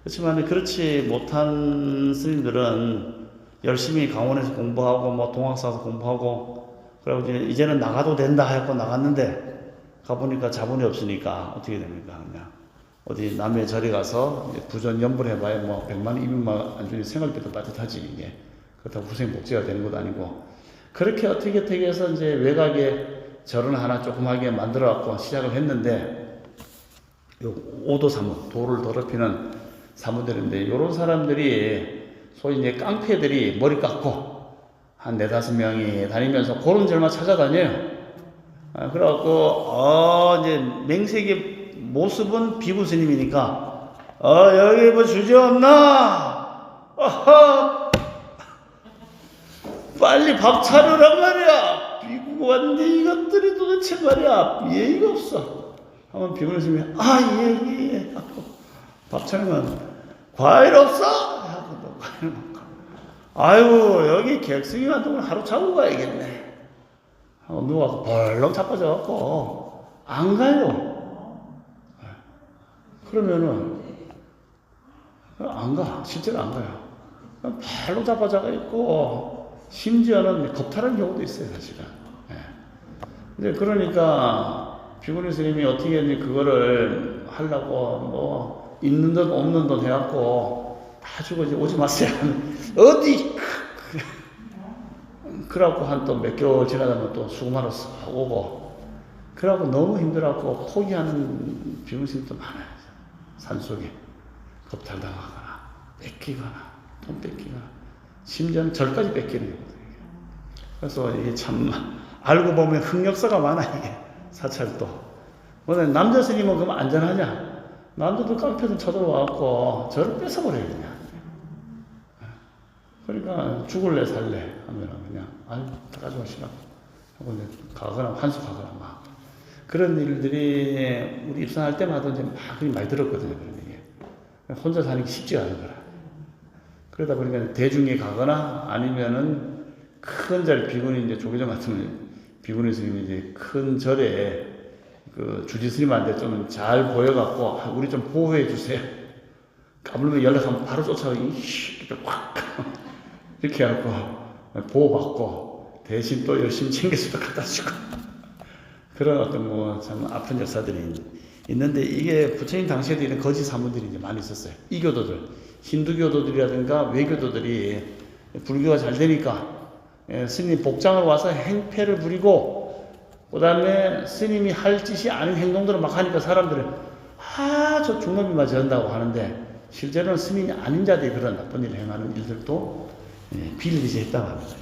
그렇지만 그렇지 못한 스님들은 열심히 강원에서 공부하고 뭐 동학사에서 공부하고 그리고 이제는 나가도 된다 하고 나갔는데 가보니까 자본이 없으니까 어떻게 됩니까? 그냥 어디 남의 절에 가서 부전 연불해봐야 뭐 100만, 200만 안 주니 생활비도 빠듯하지 이게. 그렇다고 후생복지가 되는 것도 아니고, 그렇게 어떻게 해서 이제 외곽에 절은 하나 조그맣게 만들어 갖고 시작을 했는데, 요 5도 사무, 도를 더럽히는 사무들인데, 이런 사람들이 소위 이제 깡패들이 머리 깎고 한 4-5명이 다니면서 그런 절만 찾아다녀요. 그래갖고 이제 맹세의 모습은 비구 스님이니까 여기 뭐 주제 없나? 빨리 밥 차려란 말이야. 비구가 왔는데 이것들이 도대체 말이야 예의가 없어. 하면 비구 스님이 예. 하고 밥 차리면 과일 없어? 하고 과일 먹고. 아유 여기 객승이 만두면 하루 자고 가야겠네. 누가 벌렁 자빠져갖고 안 가요. 그러면은 안 가. 실제로 안 가요. 벌렁 자빠져가 있고 심지어는 겁탈한 경우도 있어요, 사실은. 근데 그러니까 비구니 스님이 어떻게 했니 그거를 하려고 뭐 있는 돈 없는 돈 해갖고 다 주고 이제 오지 마세요. 어디 그래갖고 한 또 몇 개월 지나가면 또 수금하러 오고, 그래갖고 너무 힘들어갖고 포기하는 비구니 스님도 많아요. 산속에 겁탈당하거나 뺏기거나 돈 뺏기거나 심지어는 절까지 뺏기는 거거든요. 그래서 이게 참 알고 보면 흑역사가 많아. 이게 사찰도 남자 스님은 그럼 안전하냐? 남자들 깡패들 쳐들어와갖고 저를 뺏어버려요 그냥. 그러니까 죽을래 살래 하면 그냥 다 가져가시라고 하고 가거나 환수하거나 막 그런 일들이 우리 입산할 때마다 이제 막 많이 들었거든요. 그런 얘기. 혼자 사는 게 쉽지가 않은 거라. 그러다 보니까 대중에 가거나 아니면은 큰 절, 비구니 이제 조계종 같은 비구니 스님이 이제 큰 절에 그 주지 스님한테 좀 잘 보여갖고 우리 좀 보호해 주세요. 까불면 연락하면 바로 쫓아가고 확 이렇게 하고 보호받고 대신 또 열심히 챙겨서 갖다 주고 그런 어떤 뭐 참 아픈 역사들이 있는데, 이게 부처님 당시에도 이런 거짓 사무들이 이제 많이 있었어요. 이교도들, 힌두교도들이라든가 외교도들이 불교가 잘 되니까 스님 복장을 와서 행패를 부리고, 그 다음에 스님이 할 짓이 아닌 행동들을 막 하니까 사람들은 저 중놈이만 저런다고 하는데, 실제로는 스님이 아닌 자들이 그런 나쁜 일을 행하는 일들도 비일비재했다고 합니다.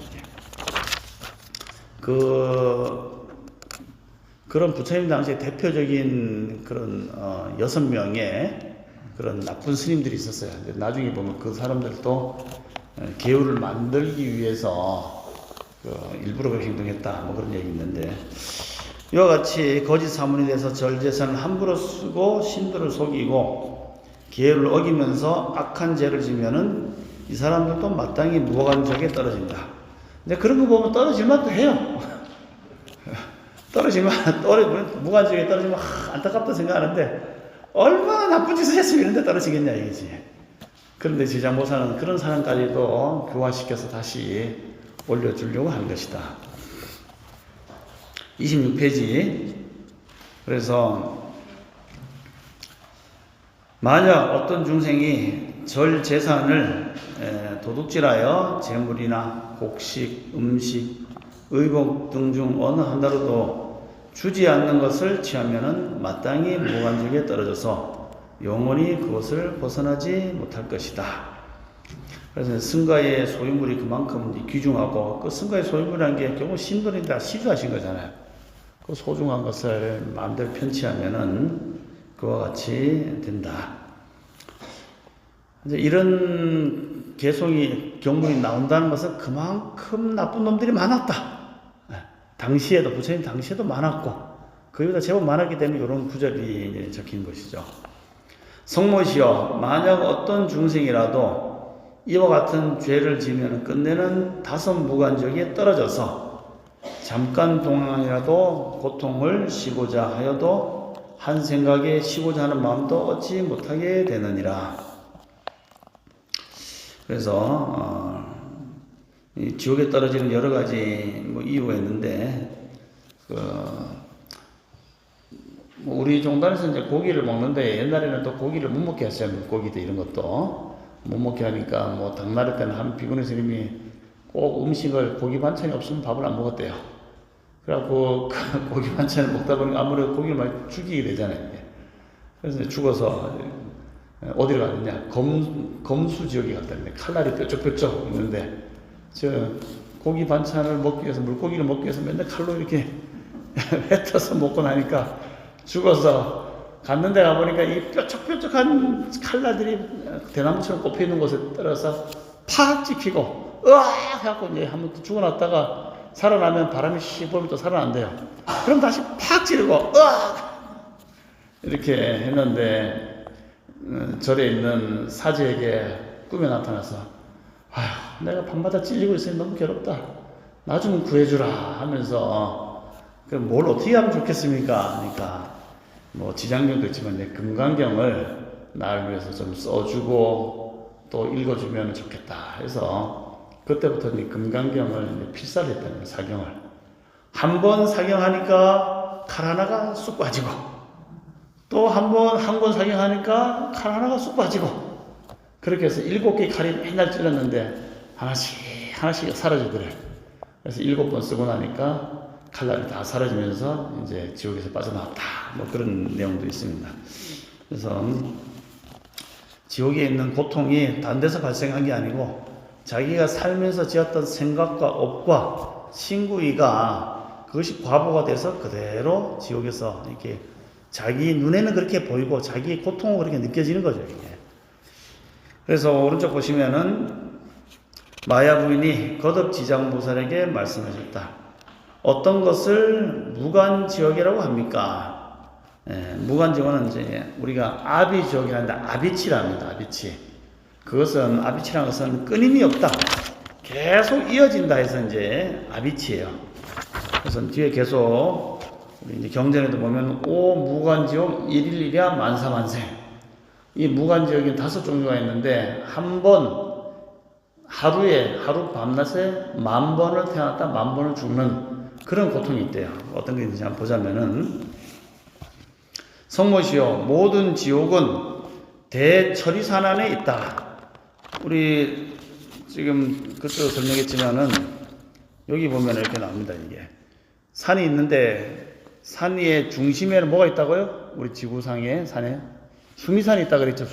그런 부처님 당시에 대표적인 그런 6명의 그런 나쁜 스님들이 있었어요. 나중에 보면 그 사람들도 계율을 만들기 위해서 일부러 그렇게 행동했다 뭐 그런 얘기 있는데, 이와 같이 거짓 사문에 대해서 절재산을 함부로 쓰고 신도를 속이고 계율을 어기면서 악한 죄를 지면은 이 사람들도 마땅히 무관적에 떨어진다. 근데 그런 거 보면 떨어질만도 해요. 무관적에 떨어지면 안타깝다 생각하는데, 얼마나 나쁜 짓을 했으면 이런 데 떨어지겠냐 이거지. 그런데 지장보살은 그런 사람까지도 교화시켜서 다시 올려주려고 한 것이다. 26페이지. 그래서 만약 어떤 중생이 절 재산을 도둑질하여 재물이나 곡식, 음식, 의복 등 중 어느 하나로도 주지 않는 것을 취하면은 마땅히 무관적에 떨어져서 영원히 그것을 벗어나지 못할 것이다. 그래서 승가의 소유물이 그만큼 귀중하고, 그 승가의 소유물이라는 게 결국 신도들이 다 시주하신 거잖아요. 그 소중한 것을 마음대로 편취하면은 그와 같이 된다. 이제 이런 개송이 경문이 나온다는 것은 그만큼 나쁜 놈들이 많았다. 당시에도, 부처님 당시에도 많았고, 거기보다 제법 많았기 때문에 이런 구절이 적힌 것이죠. 성모시여, 만약 어떤 중생이라도 이와 같은 죄를 지면 끝내는 다섯 무관적에 떨어져서 잠깐 동안이라도 고통을 쉬고자 하여도 한 생각에 쉬고자 하는 마음도 얻지 못하게 되느니라. 그래서 이 지옥에 떨어지는 여러 가지 뭐 이유가 있는데, 뭐 우리 종단에서 이제 고기를 먹는데, 옛날에는 또 고기를 못 먹게 했어요. 고기도 이런 것도 못 먹게 하니까, 뭐 당나라 때는 한 비구니 스님이 꼭 음식을 고기 반찬이 없으면 밥을 안 먹었대요. 그래갖고 고기 반찬을 먹다 보니까 아무래도 고기를 많이 죽이게 되잖아요. 이게. 그래서 이제 죽어서 어디를 갔느냐, 검수 지역에 갔다는데 칼날이 뾰족뾰족 있는데 저 고기 반찬을 먹기 위해서, 물고기를 먹기 위해서 맨날 칼로 이렇게 뱉어서 먹고 나니까 죽어서 갔는데 가보니까 이 뾰족뾰족한 칼날들이 대나무처럼 꼽혀있는 곳에 떨어서 팍 찍히고 으악 해갖고 이제 한번 죽어놨다가 살아나면 바람이 씩 불면 또 살아난대요. 그럼 다시 팍 찌르고 으악 이렇게 했는데 절에 있는 사제에게 꿈에 나타나서 아휴, 내가 밤마다 찔리고 있으니 너무 괴롭다. 나 좀 구해주라 하면서 그럼 뭘 어떻게 하면 좋겠습니까? 그러니까 뭐 지장경도 있지만 내 금강경을 나를 위해서 좀 써주고 또 읽어주면 좋겠다 해서 그때부터 이 금강경을 필사를 했다는 거예요. 사경을 한 번 사경하니까 칼 하나가 쑥 빠지고 또 한 권 사경하니까 칼 하나가 쑥 빠지고 그렇게 해서 7개의 칼이 맨날 찔렀는데 하나씩 사라지더래. 그래서 7번 쓰고 나니까 칼날이 다 사라지면서 이제 지옥에서 빠져나왔다. 뭐 그런 내용도 있습니다. 그래서 지옥에 있는 고통이 다른 데서 발생한 게 아니고 자기가 살면서 지었던 생각과 업과 신구이가 그것이 과보가 돼서 그대로 지옥에서 이렇게 자기 눈에는 그렇게 보이고 자기의 고통은 그렇게 느껴지는 거죠. 이게. 그래서 오른쪽 보시면은 마야 부인이 거듭지장보살에게 말씀하셨다. 어떤 것을 무간지옥이라고 합니까? 무간지옥은 이제 우리가 아비지옥이라는데 아비치랍니다. 아비치. 그것은 아비치라는 것은 끊임이 없다. 계속 이어진다 해서 이제 아비치예요. 그래서 뒤에 계속 우리 이제 경전에도 보면 오 무간지옥 일일이랴 만사만생. 이 무간지옥이 5종류가 있는데 한 번 하루에 하루 밤낮에 10,000번을 태어났다 10,000번을 죽는 그런 고통이 있대요. 어떤 게 있는지 한번 보자면은 성모시오 모든 지옥은 대처리산 안에 있다. 우리 지금 그때도 설명했지만은 여기 보면 이렇게 나옵니다. 이게 산이 있는데 산 위에 중심에는 뭐가 있다고요? 우리 지구상에 산에 수미산이 있다 그랬죠.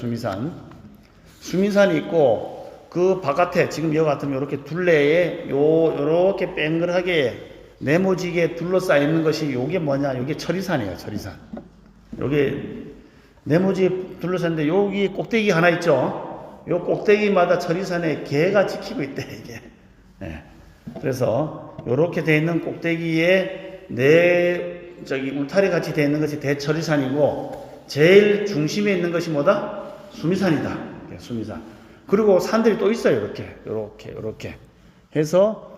수미산이 있고 그 바깥에 지금 여기 같으면 이렇게 둘레에 요렇게 뺑글하게 네모지게 둘러싸여 있는 것이 요게 뭐냐? 요게 처리산이에요. 처리산. 요게 네모지게 둘러싸는데 여기 꼭대기 하나 있죠. 요 꼭대기마다 처리산에 개가 지키고 있대 이게. 네. 그래서 요렇게 돼 있는 꼭대기에 울타리 같이 돼 있는 것이 대처리산이고 제일 중심에 있는 것이 뭐다? 수미산이다. 수미산. 그리고 산들이 또 있어요. 이렇게 해서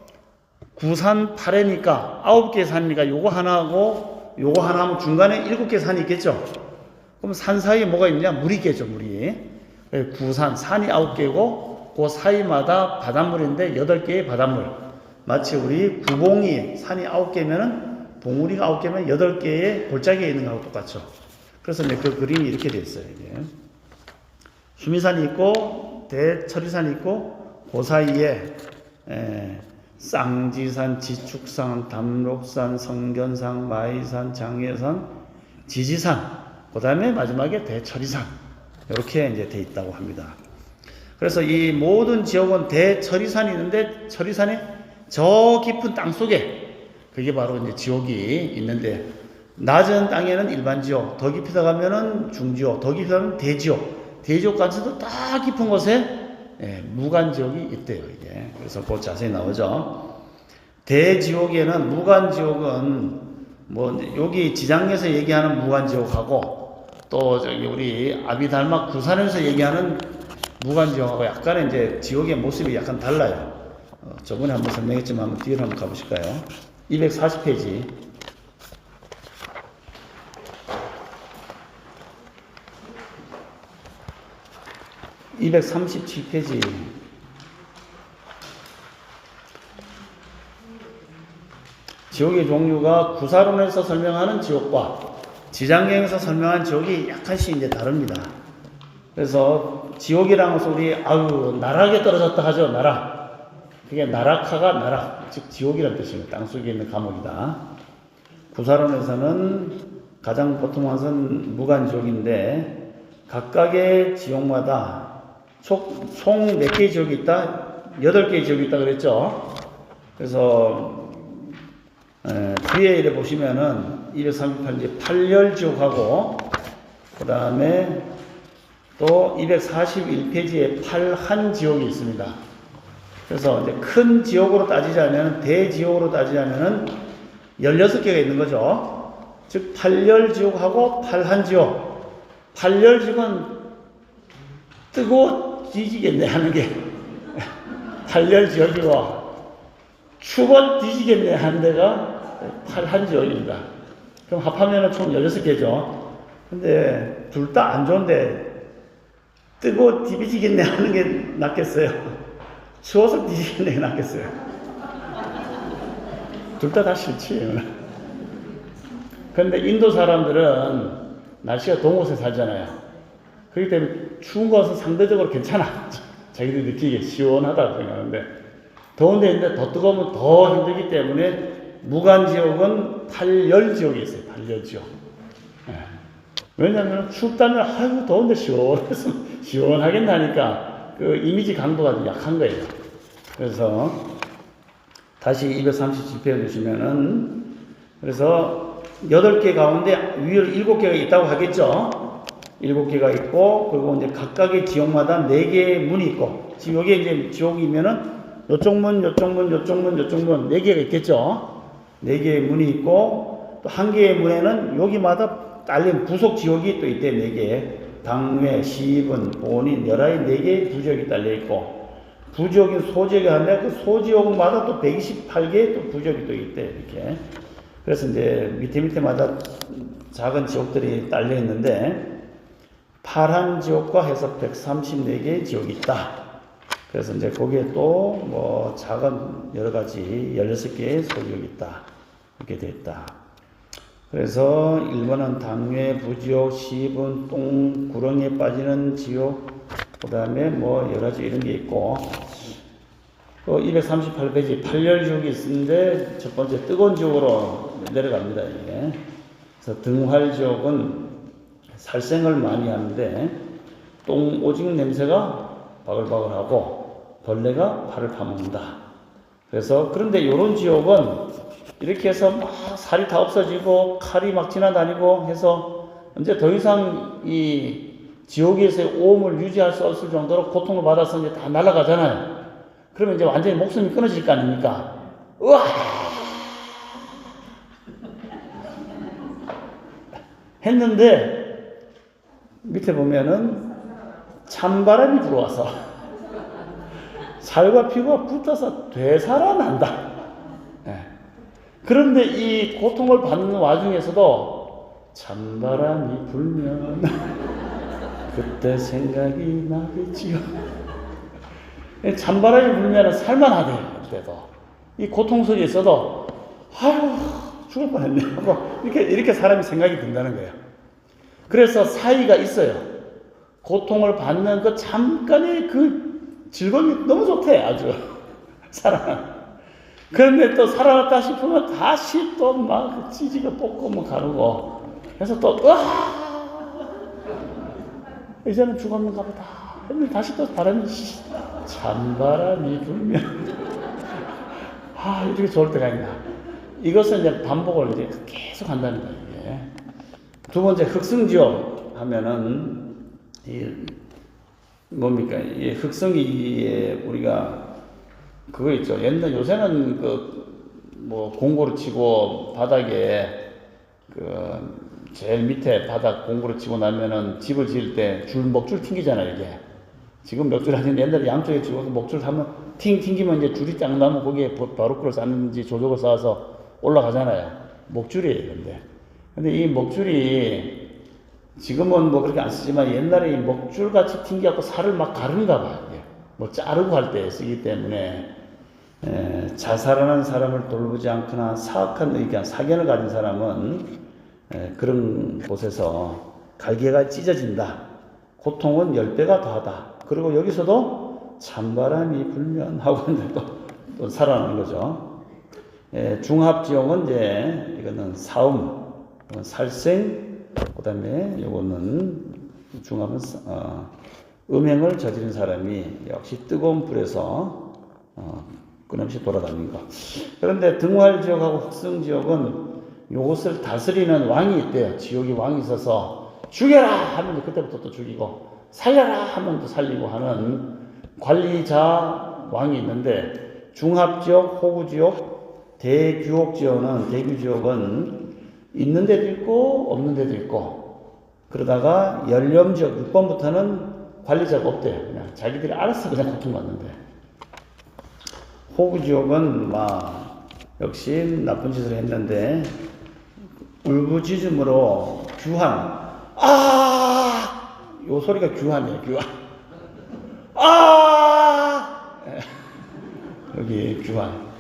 9산 8회니까 9개 산이니까 요거 하나하고 요거 하나 하면 중간에 7개 산이 있겠죠. 그럼 산 사이에 뭐가 있느냐? 물이 있겠죠. 물이. 9산, 산이 9개고 그 사이마다 바닷물인데 8개의 바닷물. 마치 우리 구봉이 산이 9개면은 봉우리가 9개면 8개의 골짜기에 있는 거하고 똑같죠. 그래서 그 그림이 이렇게 되어 있어요. 이게. 수미산이 있고 대처리산이 있고 그 사이에 쌍지산, 지축산, 담록산, 성견산, 마이산, 장해산, 지지산, 그 다음에 마지막에 대처리산 이렇게 이제 돼 있다고 합니다. 그래서 이 모든 지역은 대처리산이 있는데 처리산의 저 깊은 땅 속에 그게 바로 이제 지옥이 있는데 낮은 땅에는 일반 지옥, 더 깊이 들어가면은 중지옥, 더 깊이 들어가면 대지옥, 대지옥까지도 딱 깊은 곳에 무간지옥이 있대요, 이게. 그래서 그 자세히 나오죠. 대지옥에는 무간지옥은 뭐 여기 지장에서 얘기하는 무간지옥하고 또 저기 우리 아비달막 구산에서 얘기하는 무간지옥하고 약간의 이제 지옥의 모습이 약간 달라요. 저번에 한번 설명했지만 한번 뒤로 한번 가보실까요? 240페이지. 237페이지. 지옥의 종류가 구사론에서 설명하는 지옥과 지장경에서 설명한 지옥이 약간씩 이제 다릅니다. 그래서 지옥이라는 것은 우리 나락에 떨어졌다 하죠. 나락. 그게 나락하가 나락, 즉 지옥이라는 뜻입니다. 땅속에 있는 감옥이다. 구사론에서는 가장 보통 것은 무간지옥인데 각각의 지옥마다 총 몇 개의 지옥이 있다? 8개의 지옥이 있다 그랬죠. 그래서 뒤에 이래 보시면은 238지 8열지옥하고 그 다음에 또 241페이지에 팔한지옥이 있습니다. 그래서 이제 큰 지옥으로 따지자면, 대지옥으로 따지자면은 16개가 있는 거죠. 즉, 8열지옥하고 팔한지옥. 8열지옥은 뜨고 뒤지겠네 하는 게 8열지옥이고, 죽어 뒤지겠네 하는 데가 팔한지옥입니다. 그럼 합하면은 총 16개죠. 근데 둘 다 안 좋은데, 뜨고 뒤비지겠네 하는 게 낫겠어요? 추워서 뒤지겠네 가 낫겠어요? 둘 다 싫지. 그런데 인도 사람들은 날씨가 더운 곳에 살잖아요. 그렇기 때문에 추운 것은 상대적으로 괜찮아. 자기들이 느끼기에 시원하다고 생각하는데, 더운 데 있는데 더 뜨거우면 더 힘들기 때문에 무간지옥은 8열지옥이 있어요. 8열지옥. 왜냐하면 춥다면 아이고 더운데 시원해서 시원하겠나니까 그 이미지 강도가 좀 약한 거예요. 그래서 다시 230페이지 보시면은, 그래서 8개 가운데 위로 7개가 있다고 하겠죠. 7개가 있고, 그리고 이제 각각의 지옥마다 4개의 문이 있고, 지금 여기에 이제 지옥이면은 요쪽 문, 요쪽 문, 요쪽 문, 요쪽 문 4개가 있겠죠. 4개의 문이 있고, 또 한 개의 문에는 여기마다 딸린 부속 지옥이 또 있대. 4개. 당회, 시분, 본인, 열하의 4개의 부지옥이 딸려있고, 부지옥인 소지옥이 한데 그 소지옥마다 또 128개의 또 부지옥이 또 있대. 이렇게. 그래서 이제 밑에마다 작은 지옥들이 딸려있는데, 파란 지옥과 해서 134개의 지옥이 있다. 그래서 이제 거기에 또 뭐 작은 여러 가지 16개의 소지옥이 있다. 이렇게 되어 있다. 그래서 1번은 당회, 부지옥, 시분, 똥, 구렁이에 빠지는 지옥, 그 다음에 뭐 여러 가지 이런 게 있고, 238페이지 8열지옥이 있는데 첫 번째 뜨거운 지옥으로 내려갑니다. 이게. 그래서 등활지옥은 살생을 많이 하는데 똥 오직 냄새가 바글바글하고 벌레가 발을 파먹는다. 그래서 그런데 이런 지옥은 이렇게 해서 막 살이 다 없어지고 칼이 막 지나다니고 해서 이제 더 이상 이 지옥에서의 오음을 유지할 수 없을 정도로 고통을 받아서 이제 다 날아가잖아요. 그러면 이제 완전히 목숨이 끊어질 거 아닙니까? 우와! 했는데 밑에 보면은 찬바람이 불어와서 살과 피가 붙어서 되살아난다. 네. 그런데 이 고통을 받는 와중에서도 찬바람이 불면 그때 생각이 나겠지요. 찬바람이 불면 살만하대요. 그때도 이 고통 속에 있어도 아유 죽을 뻔했네 하고 이렇게 사람이 생각이 든다는 거예요. 그래서 사이가 있어요. 고통을 받는 그 잠깐의 그 즐거움이 너무 좋대. 아주 살아나. 그런데 또 살아났다 싶으면 다시 또 막 찌지가 뽑고 뭐 가르고 그래서 또 이제는 죽었는가 보다. 근데 다시 또 바람이 찬바람이 불면 이렇게 좋을 때가 있나. 이것은 이제 반복을 이제 계속 한다는 거예요. 이게. 두 번째 흑승지옥 하면은 뭡니까? 이 흑성기에 우리가 그거 있죠. 옛날 요새는 뭐 공고로 치고 바닥에 제일 밑에 바닥 공고로 치고 나면은 집을 지을 때 목줄 튕기잖아요. 이게 지금 목줄 하는데 옛날에 양쪽에 집어서 목줄 하면 튕기면 이제 줄이 딱 나면 거기에 바로크를 쌓는지 조적을 쌓아서 올라가잖아요. 목줄이에요. 근데 이 목줄이 지금은 뭐 그렇게 안 쓰지만 옛날에 이 목줄 같이 튕겨갖고 살을 막 가른가 봐요. 뭐 자르고 할 때 쓰기 때문에 자살하는 사람을 돌보지 않거나 사악한 의견, 사견을 가진 사람은 그런 곳에서 갈기가 찢어진다. 고통은 10배가 더하다. 그리고 여기서도 찬바람이 불면 하고 또 살아나는 거죠. 중합지옥은 이제 이거는 사음, 살생, 그다음에 요거는 중합은 음행을 저지른 사람이 역시 뜨거운 불에서 끊임없이 돌아다니는 것. 그런데 등활지옥하고 흑승지옥은 요것을 다스리는 왕이 있대요. 지옥이 왕이 있어서 죽여라 하면 그때부터 또 죽이고 살려라 하면 또 살리고 하는 관리자 왕이 있는데 중합지옥, 호구지옥, 대규옥지옥은 있는 데도 있고 없는 데도 있고 그러다가 연렴지옥 6번부터는 관리자가 없대요. 그냥 자기들이 알아서 그냥 고통받는데 호구지옥은 역시 나쁜 짓을 했는데 울부짖음으로 규환 요 소리가 규환이에요. 규환 여기 규환.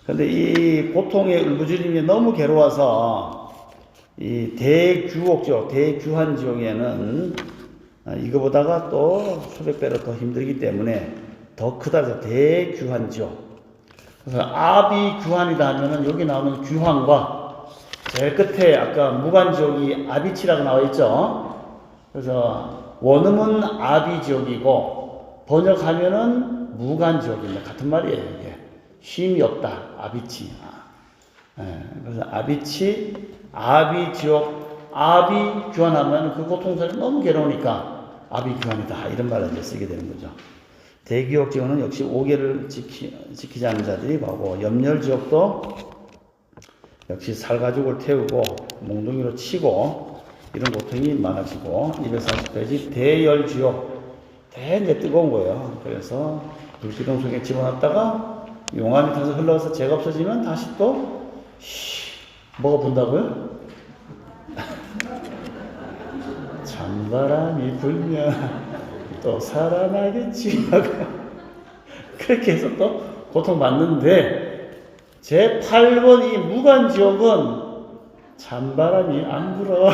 근데 이 고통의 울부짖음이 너무 괴로워서 이 대규옥지옥, 대규환지옥에는 이거보다가 또 수백 배로 더 힘들기 때문에 더 크다 해서 대규환지옥. 그래서 아비규환이다 하면은 여기 나오는 규환과 제일 끝에 아까 무간지옥이 아비치라고 나와 있죠. 그래서 원음은 아비지옥이고 번역하면은 무간지옥입니다. 같은 말이에요. 이게 쉼이 없다. 아비치. 그래서 아비치, 아비지옥, 아비규환하면 그 고통스러움이 너무 괴로우니까 아비규환이다. 이런 말을 이제 쓰게 되는 거죠. 대기옥지옥은 역시 5계를 지키지 않는 자들이 가고 염렬지옥도 역시 살가죽을 태우고 몽둥이로 치고 이런 고통이 많아지고 240페이지 대열지옥 되게 뜨거운 거예요. 그래서 불기둥 속에 집어넣었다가 용암이 타서 흘러가서 죄가 없어지면 다시 또 뭐가 분다고요? 찬바람이 불면 또 살아나겠지. 그렇게 해서 또 고통받는데 제 8번 이 무간지옥은 찬바람이 안 불어.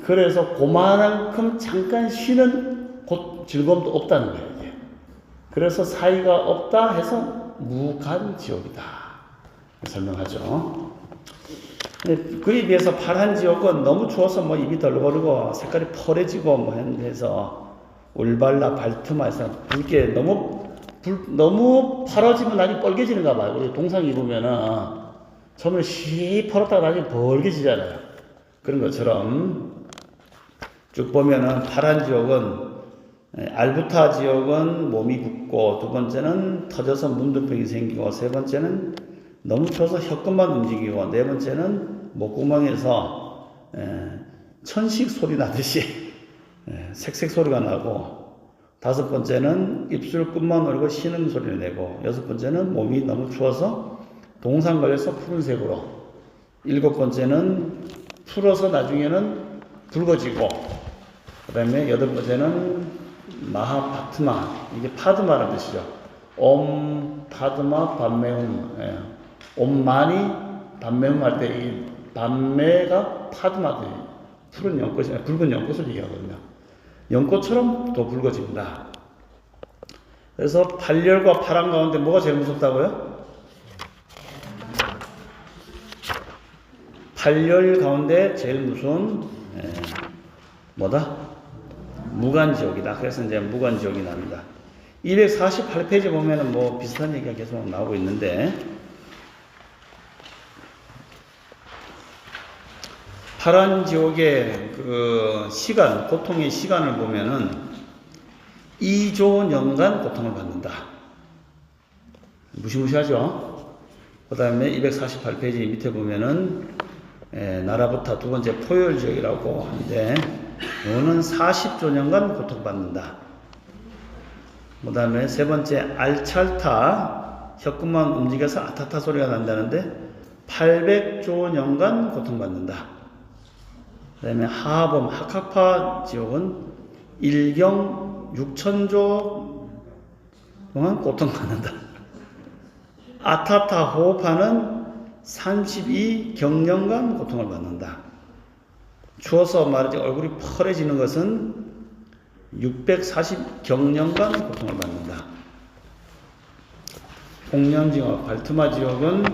그래서 그만큼 잠깐 쉬는 즐거움도 없다는 거예요. 이게. 그래서 사이가 없다 해서 무간지옥이다 설명하죠. 그에 비해서 파란 지옥은 너무 추워서 입이 덜거리고 색깔이 펄해지고 해서 울발라 발트마에서 붉게 너무 파라지면 나중에 뻘개지는가 봐요. 우리 동상 입으면은 처음에 시퍼렇다가 나중에 벌개지잖아요. 그런 것처럼 쭉 보면은 파란 지옥은 알부타 지옥은 몸이 붓고 두 번째는 터져서 문둥병이 생기고 세 번째는 너무 추워서 혀끝만 움직이고 네 번째는 목구멍에서 천식 소리 나듯이 색색 소리가 나고 다섯 번째는 입술 끝만 올리고 신음 소리를 내고 여섯 번째는 몸이 너무 추워서 동상 걸려서 푸른색으로 일곱 번째는 풀어서 나중에는 붉어지고 그 다음에 여덟 번째는 마하파트마 이게 파드마라는 뜻이죠. 옴 파드마 반매움 옴만이 반매움 할 때 이 반매가 파드마 푸른 연꽃이 붉은 연꽃을 얘기하거든요. 연꽃처럼 더 붉어집니다. 그래서 발열과 파란 가운데 뭐가 제일 무섭다고요? 발열 가운데 제일 무서운 뭐다? 무간지옥이다. 그래서 이제 무간지옥이 납니다. 248페이지 보면은 비슷한 얘기가 계속 나오고 있는데 파란 지옥의 그 시간, 고통의 시간을 보면은 2조 년간 고통을 받는다. 무시무시하죠? 그 다음에 248페이지 밑에 보면은 나라부타 두 번째 포열 지옥이라고 하는데 이거는 40조 년간 고통받는다. 그 다음에 세 번째 알찰타 혀끝만 움직여서 아타타 소리가 난다는데 800조 년간 고통받는다. 그 다음에 하하범 하카파 지옥은 일경 6천조 동안 고통받는다. 아타타 호파는 32경년간 고통을 받는다. 추워서 말하지 얼굴이 펄해지는 것은 640경년간 고통을 받는다. 홍련지옥 발트마 지옥은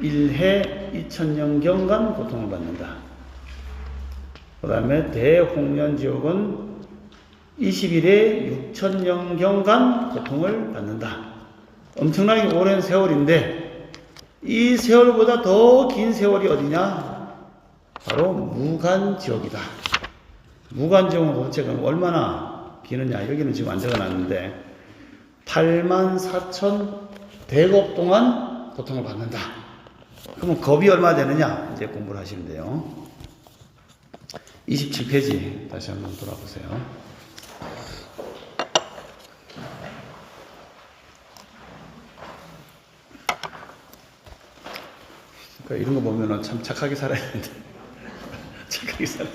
1해 2000년경간 고통을 받는다. 그 다음에 대홍련지옥은 21해 6000년경간 고통을 받는다. 엄청나게 오랜 세월인데 이 세월보다 더 긴 세월이 어디냐? 바로 무간지옥이다. 무간지옥은 도대체 얼마나 기느냐? 여기는 지금 안 적어놨는데 84,100억 동안 고통을 받는다. 그러면 겁이 얼마 되느냐? 이제 공부를 하시면 돼요. 27페이지 다시 한번 돌아보세요. 그러니까 이런 거 보면은 참 착하게 살아야 되는데 착하게 살아야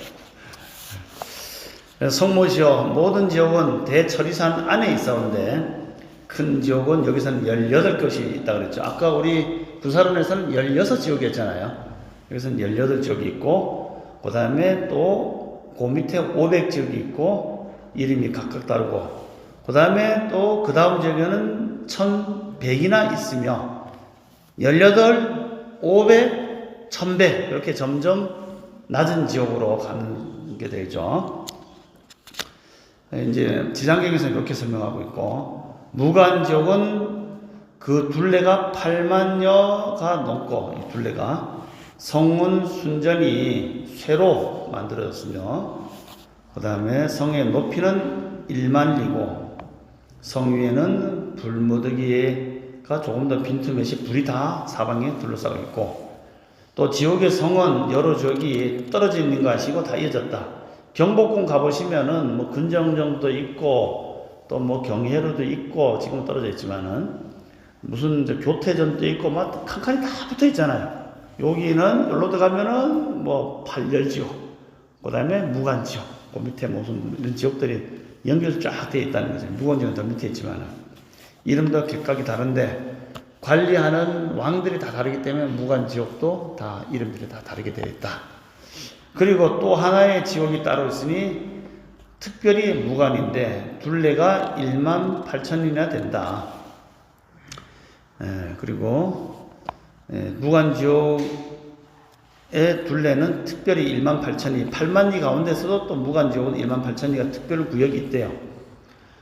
돼. 성모지옥 모든 지옥은 대처리산 안에 있어온데 큰 지옥은 여기서는 18곳이 있다 그랬죠. 아까 우리 구사론에서는 16지옥이었잖아요. 여기서는 18지옥이 있고 그 다음에 또 그 밑에 500지옥이 있고 이름이 각각 다르고 그 다음에 또 그 다음 지역에는 1100이나 있으며 18, 500, 1100 이렇게 점점 낮은 지옥으로 가는 게 되죠. 이제 지장경에서는 이렇게 설명하고 있고 무간지옥은 그 둘레가 8만여가 넘고 이 둘레가 성문 순전이 쇠로 만들어졌으며 그 다음에 성의 높이는 1만리고 성 위에는 불무더기가 조금 더 빈틈없이 불이 다 사방에 둘러싸고 있고 또 지옥의 성은 여러 지옥이 떨어져 있는 거 아시고 다 이어졌다. 경복궁 가보시면은 뭐 근정정도 있고 또 뭐 경회로도 있고 지금 떨어져 있지만은 무슨 이제 교태전도 있고 막 칸칸이 다 붙어 있잖아요. 여기는 여기로 들어가면은 뭐 팔열지옥, 그 다음에 무간지옥, 그 밑에 무슨 이런 지옥들이 연결 쫙 되어 있다는 거죠. 무간지옥은 더 밑에 있지만은 이름도 객각이 다른데 관리하는 왕들이 다 다르기 때문에 무간지옥도 다 이름들이 다 다르게 되어 있다. 그리고 또 하나의 지옥이 따로 있으니 특별히 무간인데 둘레가 18,000이나 된다. 그리고 무간지옥의 둘레는 특별히 18,000이 8만리 가운데서도 또 무간지옥은 18,000리가 특별 구역이 있대요.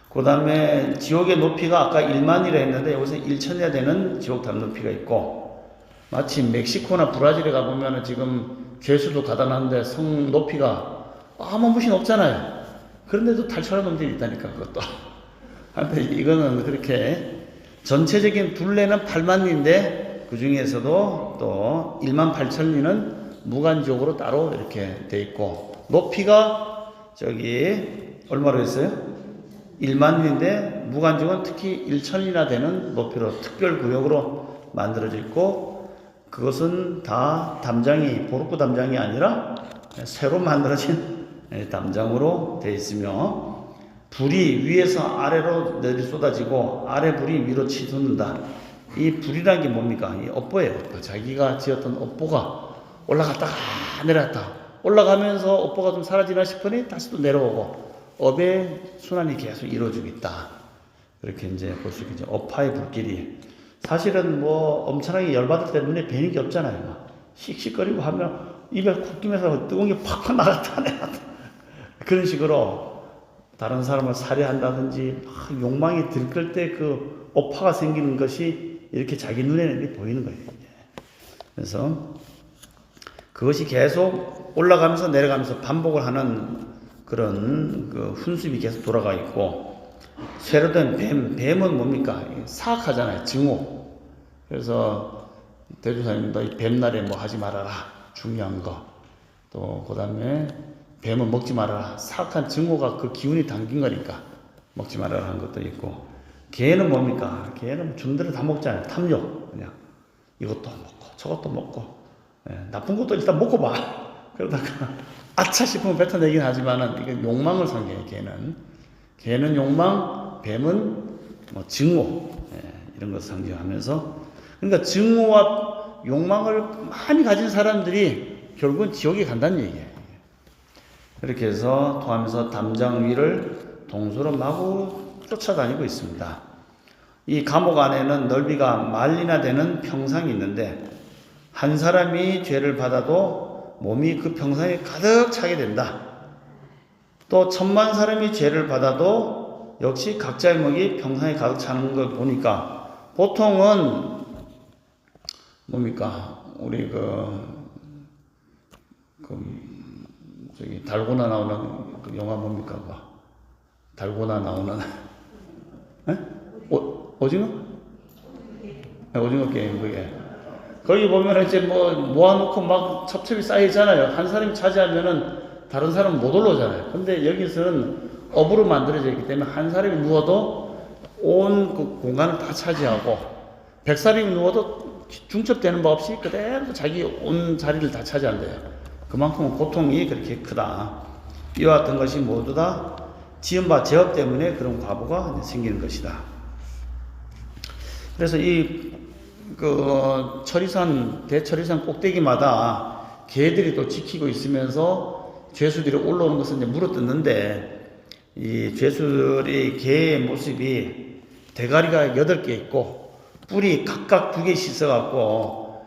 그 다음에 지옥의 높이가 아까 1만이라 했는데 여기서 1,000이나 되는 지옥 담 높이가 있고 마치 멕시코나 브라질에 가보면 지금 괴수도 가다놨는데 성 높이가 아무 무시 높잖아요. 그런데도 탈출하는 놈들이 있다니까 그것도. 근데 이거는 그렇게 전체적인 둘레는 8만리인데 그 중에서도 또 18,000리는 무간지옥으로 따로 이렇게 돼 있고 높이가 저기 얼마로 했어요? 1만리인데 무간지옥은 특히 1,000리나 되는 높이로 특별구역으로 만들어져 있고 그것은 다 담장이 보르크 담장이 아니라 새로 만들어진 담장으로 되어 있으며 불이 위에서 아래로 내리 쏟아지고 아래 불이 위로 치솟는다. 이 불이라는 게 뭡니까? 이 업보예요. 자기가 지었던 업보가 올라갔다가 내려갔다. 올라가면서 업보가 좀 사라지나 싶으니 다시 또 내려오고 업의 순환이 계속 이루어지고 있다. 그렇게 이제 볼 수 있겠죠. 업화의 불길이. 사실은 뭐 엄청나게 열받을 때 눈에 뵈는 게 없잖아요. 막 씩씩거리고 하면 입에 쿡 끼면서 뜨거운 게 팍팍 나갔다 내려갔다. 그런 식으로 다른 사람을 살해한다든지 막 욕망이 들끓 때 그 업화가 생기는 것이 이렇게 자기 눈에는 보이는 거예요. 그래서 그것이 계속 올라가면서 내려가면서 반복을 하는 그런 그 훈습이 계속 돌아가 있고 쇠로 된 뱀은 뭡니까? 사악하잖아요. 증오. 그래서 대주사님도 이 뱀날에 뭐 하지 말아라. 중요한 거. 또 그 다음에 뱀은 먹지 말아라. 사악한 증오가 그 기운이 담긴 거니까 먹지 말아라 하는 것도 있고 개는 뭡니까? 개는 준 대로 다 먹잖아요. 탐욕. 그냥 이것도 먹고 저것도 먹고 나쁜 것도 일단 먹고 봐. 그러다가 아차 싶으면 뱉어내긴 하지만은 이게 욕망을 상징해요. 개는 욕망, 뱀은 뭐 증오 이런 것을 상징하면서 그러니까 증오와 욕망을 많이 가진 사람들이 결국은 지옥에 간다는 얘기예요. 그렇게 해서 토하면서 담장 위를 동수로 마구 쫓아다니고 있습니다. 이 감옥 안에는 넓이가 마일이나 되는 평상이 있는데 한 사람이 죄를 받아도 몸이 그 평상에 가득 차게 된다. 또 1000만 사람이 죄를 받아도 역시 각자의 목이 평상에 가득 차는 걸 보니까 보통은 뭡니까? 우리 저기 달고나 나오는 그 영화 뭡니까? 달고나 나오는 에? 오징어? 네, 오징어 게임 그게. 거기 보면 이제 모아놓고 막 첩첩이 쌓이잖아요. 한 사람이 차지하면은 다른 사람은 못 올라오잖아요. 근데 여기서는 업으로 만들어져 있기 때문에 한 사람이 누워도 온 그 공간을 다 차지하고 100사람이 누워도 중첩되는 법 없이 그대로 자기 온 자리를 다 차지한대요. 그만큼 고통이 그렇게 크다. 이와 같은 것이 모두 다 지은 바 죄업 때문에 그런 과부가 생기는 것이다. 그래서 대천리산 꼭대기마다 개들이 또 지키고 있으면서 죄수들이 올라오는 것을 이제 물어뜯는데, 이 죄수들의 개의 모습이 대가리가 8개 있고, 뿔이 각각 2개씩 있어갖고,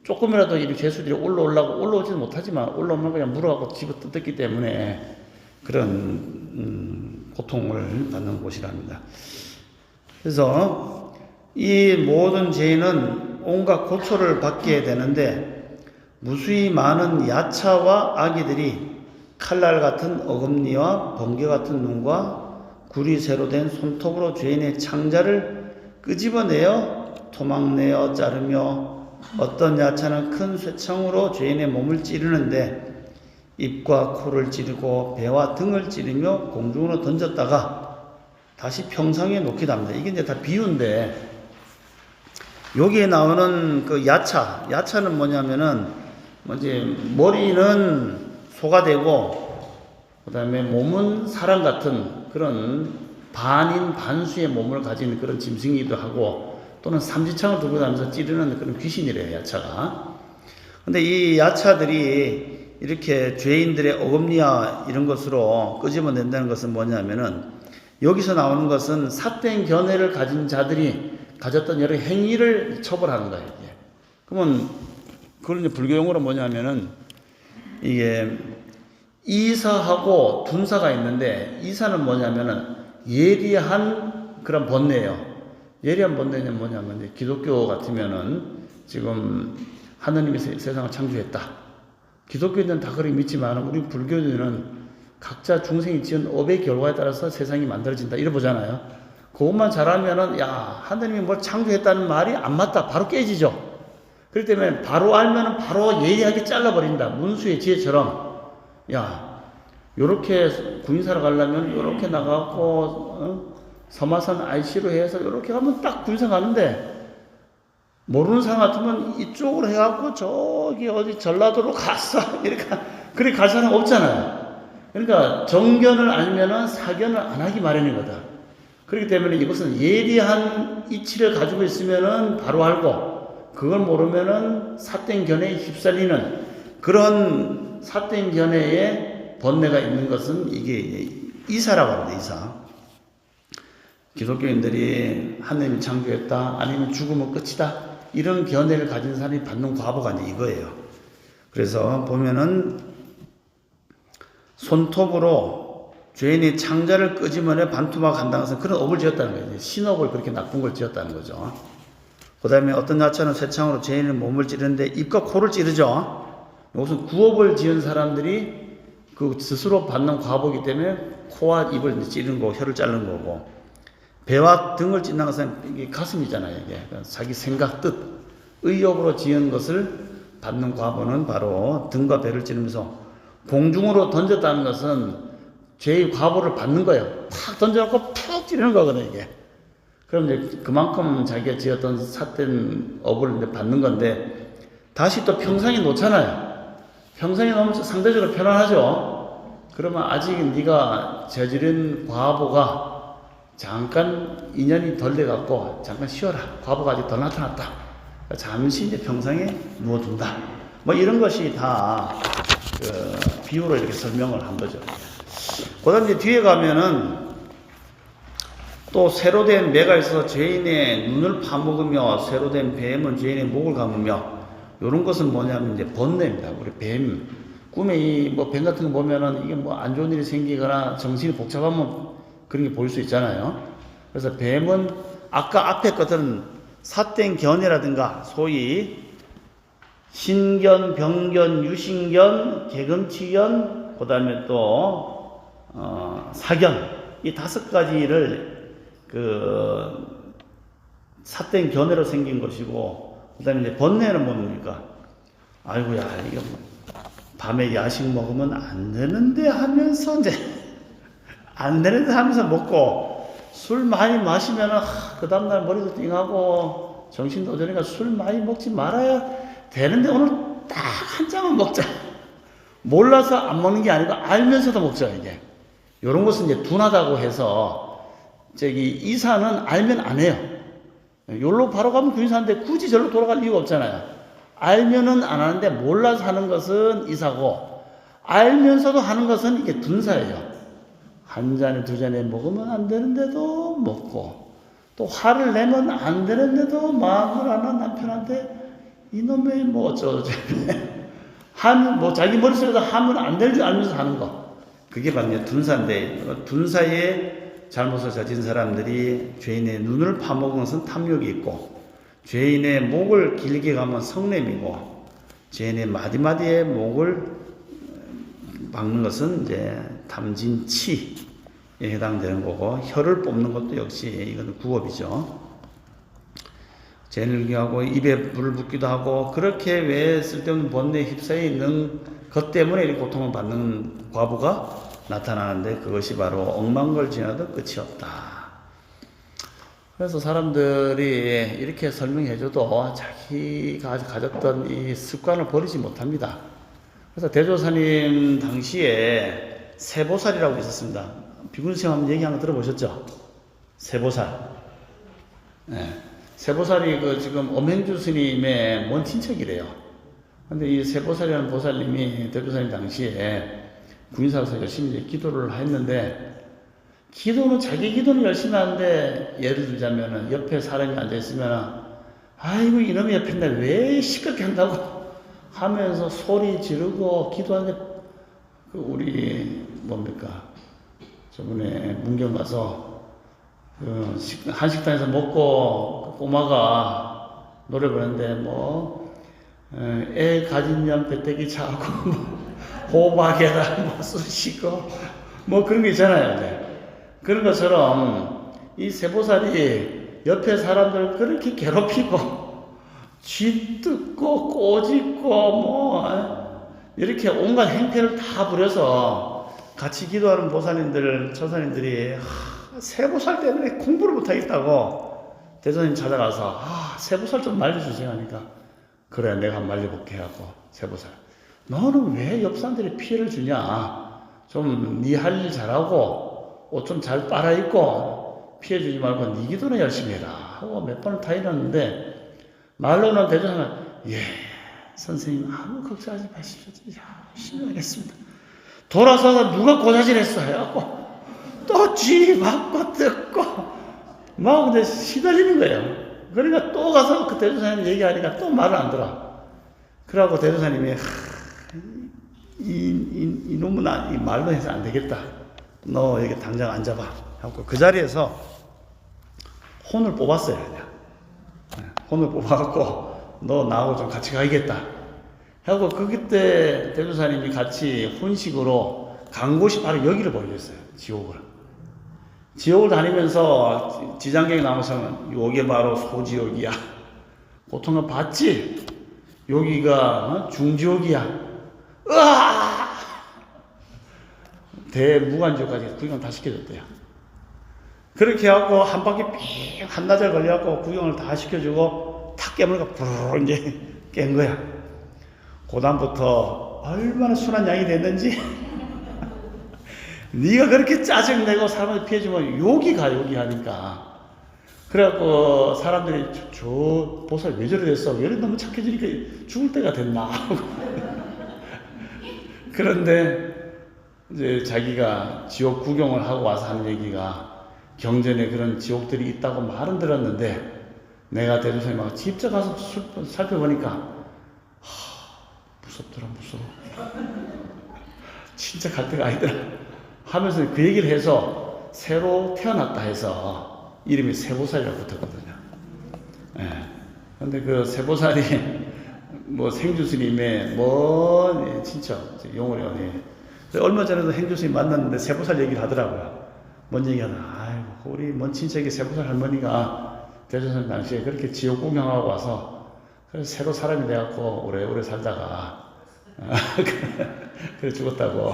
조금이라도 이 죄수들이 올라오지는 못하지만, 올라오면 그냥 물어갖고 집어 뜯었기 때문에 그런, 고통을 받는 곳이랍니다. 그래서 이 모든 죄인은 온갖 고초를 받게 되는데 무수히 많은 야차와 아기들이 칼날 같은 어금니와 번개 같은 눈과 구리쇠로 된 손톱으로 죄인의 창자를 끄집어내어 토막내어 자르며 어떤 야차는 큰 쇠창으로 죄인의 몸을 찌르는데 입과 코를 찌르고 배와 등을 찌르며 공중으로 던졌다가 다시 평상에 놓기도 합니다. 이게 이제 다 비유인데, 여기에 나오는 그 야차는 뭐냐면은, 이제 머리는 소가 되고, 그 다음에 몸은 사람 같은 그런 반인 반수의 몸을 가진 그런 짐승이기도 하고, 또는 삼지창을 들고 다니면서 찌르는 그런 귀신이래요, 야차가. 근데 이 야차들이 이렇게 죄인들의 어금니와 이런 것으로 끄집어낸다는 것은 뭐냐면은, 여기서 나오는 것은 삿된 견해를 가진 자들이 가졌던 여러 행위를 처벌하는 거예요. 이게. 그러면 그걸 이제 불교용어로 뭐냐면은, 이게 이사하고 둔사가 있는데, 이사는 뭐냐면은 예리한 그런 번뇌예요. 예리한 번뇌는 뭐냐면, 이제 기독교 같으면은 지금 하느님이 세상을 창조했다. 기독교인들은 다 그렇게 믿지만 우리 불교인들은 각자 중생이 지은 업의 결과에 따라서 세상이 만들어진다 이래 보잖아요. 그것만 잘하면은 야 하느님이 뭘 창조했다는 말이 안 맞다 바로 깨지죠. 그렇기 때문에 바로 알면은 바로 예리하게 잘라버린다. 문수의 지혜처럼 야 요렇게 군사를 가려면 요렇게 나가고 서마산 IC로 해서 요렇게 가면 딱 군사 가는데, 모르는 사람 같으면 이쪽으로 해갖고 저기 어디 전라도로 갔어 이렇게 그렇게 갈 사람 없잖아요. 그러니까 정견을 알면은 사견을 안 하기 마련이거든. 그렇기 때문에 이것은 예리한 이치를 가지고 있으면은 바로 알고, 그걸 모르면은 삿된 견해에 휩쓸리는 그런 삿된 견해에 번뇌가 있는 것은 이게 이사라고 합니다. 이사. 기독교인들이 하느님이 창조했다, 아니면 죽으면 끝이다, 이런 견해를 가진 사람이 받는 과보가 이제 이거예요. 그래서 보면은 손톱으로 죄인이 창자를 끄집어내 반토막 한다는 것은 그런 업을 지었다는 거예요. 신업을 그렇게 나쁜 걸 지었다는 거죠. 그 다음에 어떤 야차는 쇠창으로 죄인의 몸을 찌르는데 입과 코를 찌르죠. 이것은 구업을 지은 사람들이 그 스스로 받는 과보이기 때문에 코와 입을 찌르는 거고 혀를 자르는 거고, 배와 등을 찢는 것은 이게 가슴이잖아요. 이게 자기 생각 뜻 의욕으로 지은 것을 받는 과보는 바로 등과 배를 찌르면서 공중으로 던졌다는 것은 죄의 과보를 받는 거예요. 탁 던져놓고 푹 찌르는 거거든요, 이게. 그럼 이제 그만큼 자기가 지었던 삿된 업을 이제 받는 건데, 다시 또 평상에 놓잖아요. 평상에 놓으면 상대적으로 편안하죠. 그러면 아직 네가 저지른 과보가 잠깐 인연이 덜 돼갖고 잠깐 쉬어라. 과보가 아직 덜 나타났다. 잠시 이제 평상에 누워둔다. 뭐 이런 것이 다 비유로 이렇게 설명을 한 거죠. 그 다음 이제 뒤에 가면은 또 새로 된 매가 있어서 죄인의 눈을 파먹으며 새로 된 뱀은 죄인의 목을 감으며 이런 것은 뭐냐면 이제 번뇌입니다. 우리 뱀 꿈에 이 뭐 뱀 같은 거 보면은 이게 뭐 안 좋은 일이 생기거나 정신이 복잡하면 그런 게 보일 수 있잖아요. 그래서 뱀은 아까 앞에 것들은 삿된 견해라든가 소위 신견, 병견, 유신견, 개금치견, 그 다음에 또 사견 이 5가지를 삿된 견해로 생긴 것이고, 그 다음에 이제 번뇌는 뭡니까? 아이고야, 이거 밤에 야식 먹으면 안 되는데 하면서 이제, 안 되는데 하면서 먹고, 술 많이 마시면은, 그 다음날 머리도 띵하고, 정신도 어쩌니까 술 많이 먹지 말아야 되는데 오늘 딱 한 잔만 먹자. 몰라서 안 먹는 게 아니고 알면서도 먹자, 이게. 요런 것은 이제 둔하다고 해서, 이사는 알면 안 해요. 여기로 바로 가면 군인사인데 굳이 절로 돌아갈 이유가 없잖아요. 알면은 안 하는데 몰라서 하는 것은 이사고, 알면서도 하는 것은 이게 둔사예요. 한 잔에 두 잔에 먹으면 안 되는데도 먹고, 또 화를 내면 안 되는데도 마음을 하는 남편한테 이놈의 뭐 어쩌고 뭐 자기 머릿속에서 하면 안 될 줄 알면서 하는 거. 그게 바로 이제 둔사인데, 둔사의 잘못을 저진 사람들이 죄인의 눈을 파먹은 것은 탐욕이 있고, 죄인의 목을 길게 가면 성냄이고, 죄인의 마디마디에 목을 막는 것은 이제 탐진치에 해당되는 거고, 혀를 뽑는 것도 역시 이건 구업이죠. 죄인을 하고 입에 불을 붓기도 하고, 그렇게 왜 쓸데없는 번뇌에 휩싸여 있는 것 때문에 이 고통을 받는 과부가 나타나는데, 그것이 바로 억만걸 지나도 끝이 없다. 그래서 사람들이 이렇게 설명해줘도 자기가 가졌던 이 습관을 버리지 못합니다. 그래서 대조사님 당시에 세보살이라고 있었습니다. 비군수님 한번 얘기 한번 들어보셨죠? 세보살. 네. 세보살이 지금 엄행주 스님의 먼 친척이래요. 근데 이 세보살이라는 보살님이 대조사님 당시에 구인사에서 열심히 기도를 했는데, 기도는 자기 기도는 열심히 하는데, 예를 들자면은 옆에 사람이 앉아있으면은, 아이고 이놈이 옆에 있는데 왜 시끄럽게 한다고 하면서 소리 지르고 기도하는데, 우리 뭡니까 저번에 문경 가서 한식당에서 먹고 꼬마가 노래 부르는데 애 가진 양 배때기 차고 호박에다 쑤시고 그런 거 있잖아요. 네. 그런 것처럼 이 세보살이 옆에 사람들 그렇게 괴롭히고 쥐뜯고 꼬집고 이렇게 온갖 행태를 다 부려서 같이 기도하는 보살님들, 처사님들이 세보살 때문에 공부를 못하겠다고 대조사님 찾아가서 세보살 좀 말려주세요 하니까, 그래 내가 한번 말려볼게 하고, 세보살 너는 왜 옆 사람들이 피해를 주냐, 좀 네 할 일 잘하고 옷 좀 잘 빨아입고 피해 주지 말고 네 기도는 열심히 해라 하고 몇 번을 다 이러는데, 말로는 대조사는 선생님 아무 걱정하지 마십시오, 열심히 하겠습니다. 돌아서서 누가 고사질했어 해갖고 또 쥐 맞고 뜯고 근데 시달리는 거예요. 그러니까 또 가서 그 대조사님 얘기하니까 또 말을 안 들어. 그러고 대조사님이 이놈은 이 말로 해서 안 되겠다, 너 여기 당장 앉아봐 하고 그 자리에서 혼을 뽑았어요. 그냥 혼을 뽑아갖고 너 나하고 좀 같이 가야겠다 하고, 그때 대조사님이 같이 혼식으로 간 곳이 바로 여기를 보여줬어요. 지옥을 다니면서 지장경에 나오면 여기 바로 소지옥이야, 고통을 받지, 여기가 중지옥이야, 으아! 대무간지옥까지 구경 다 시켜줬대요. 그렇게 하고 한 바퀴 삥 한나절 걸려갖고 구경을 다 시켜주고 탁 깨물고 부르르 이제 깬 거야. 그 다음부터 얼마나 순한 양이 됐는지 네가 그렇게 짜증내고 사람을 피해주면 욕이 하니까. 그래갖고 사람들이 저 보살 왜 저래 됐어, 왜 이렇게 너무 착해지니까 죽을 때가 됐나 그런데 이제 자기가 지옥 구경을 하고 와서 하는 얘기가, 경전에 그런 지옥들이 있다고 말은 들었는데 내가 대조사님하고 직접 가서 살펴보니까 무섭더라 무서워. 진짜 갈 데가 아니더라 하면서 그 얘기를 해서 새로 태어났다 해서 이름이 세보살이라고 붙었거든요. 예. 근데 그 세보살이 뭐 생주스님의 진짜 용어리 얼마 전에도 행주스님 만났는데 세보살 얘기를 하더라고요. 뭔 얘기하나, 아이고 우리 먼 친척이 세보살 할머니가 대조선 당시에 그렇게 지옥 구경하고 와서 그래서 새로 사람이 돼갖고 오래오래 살다가 그래 죽었다고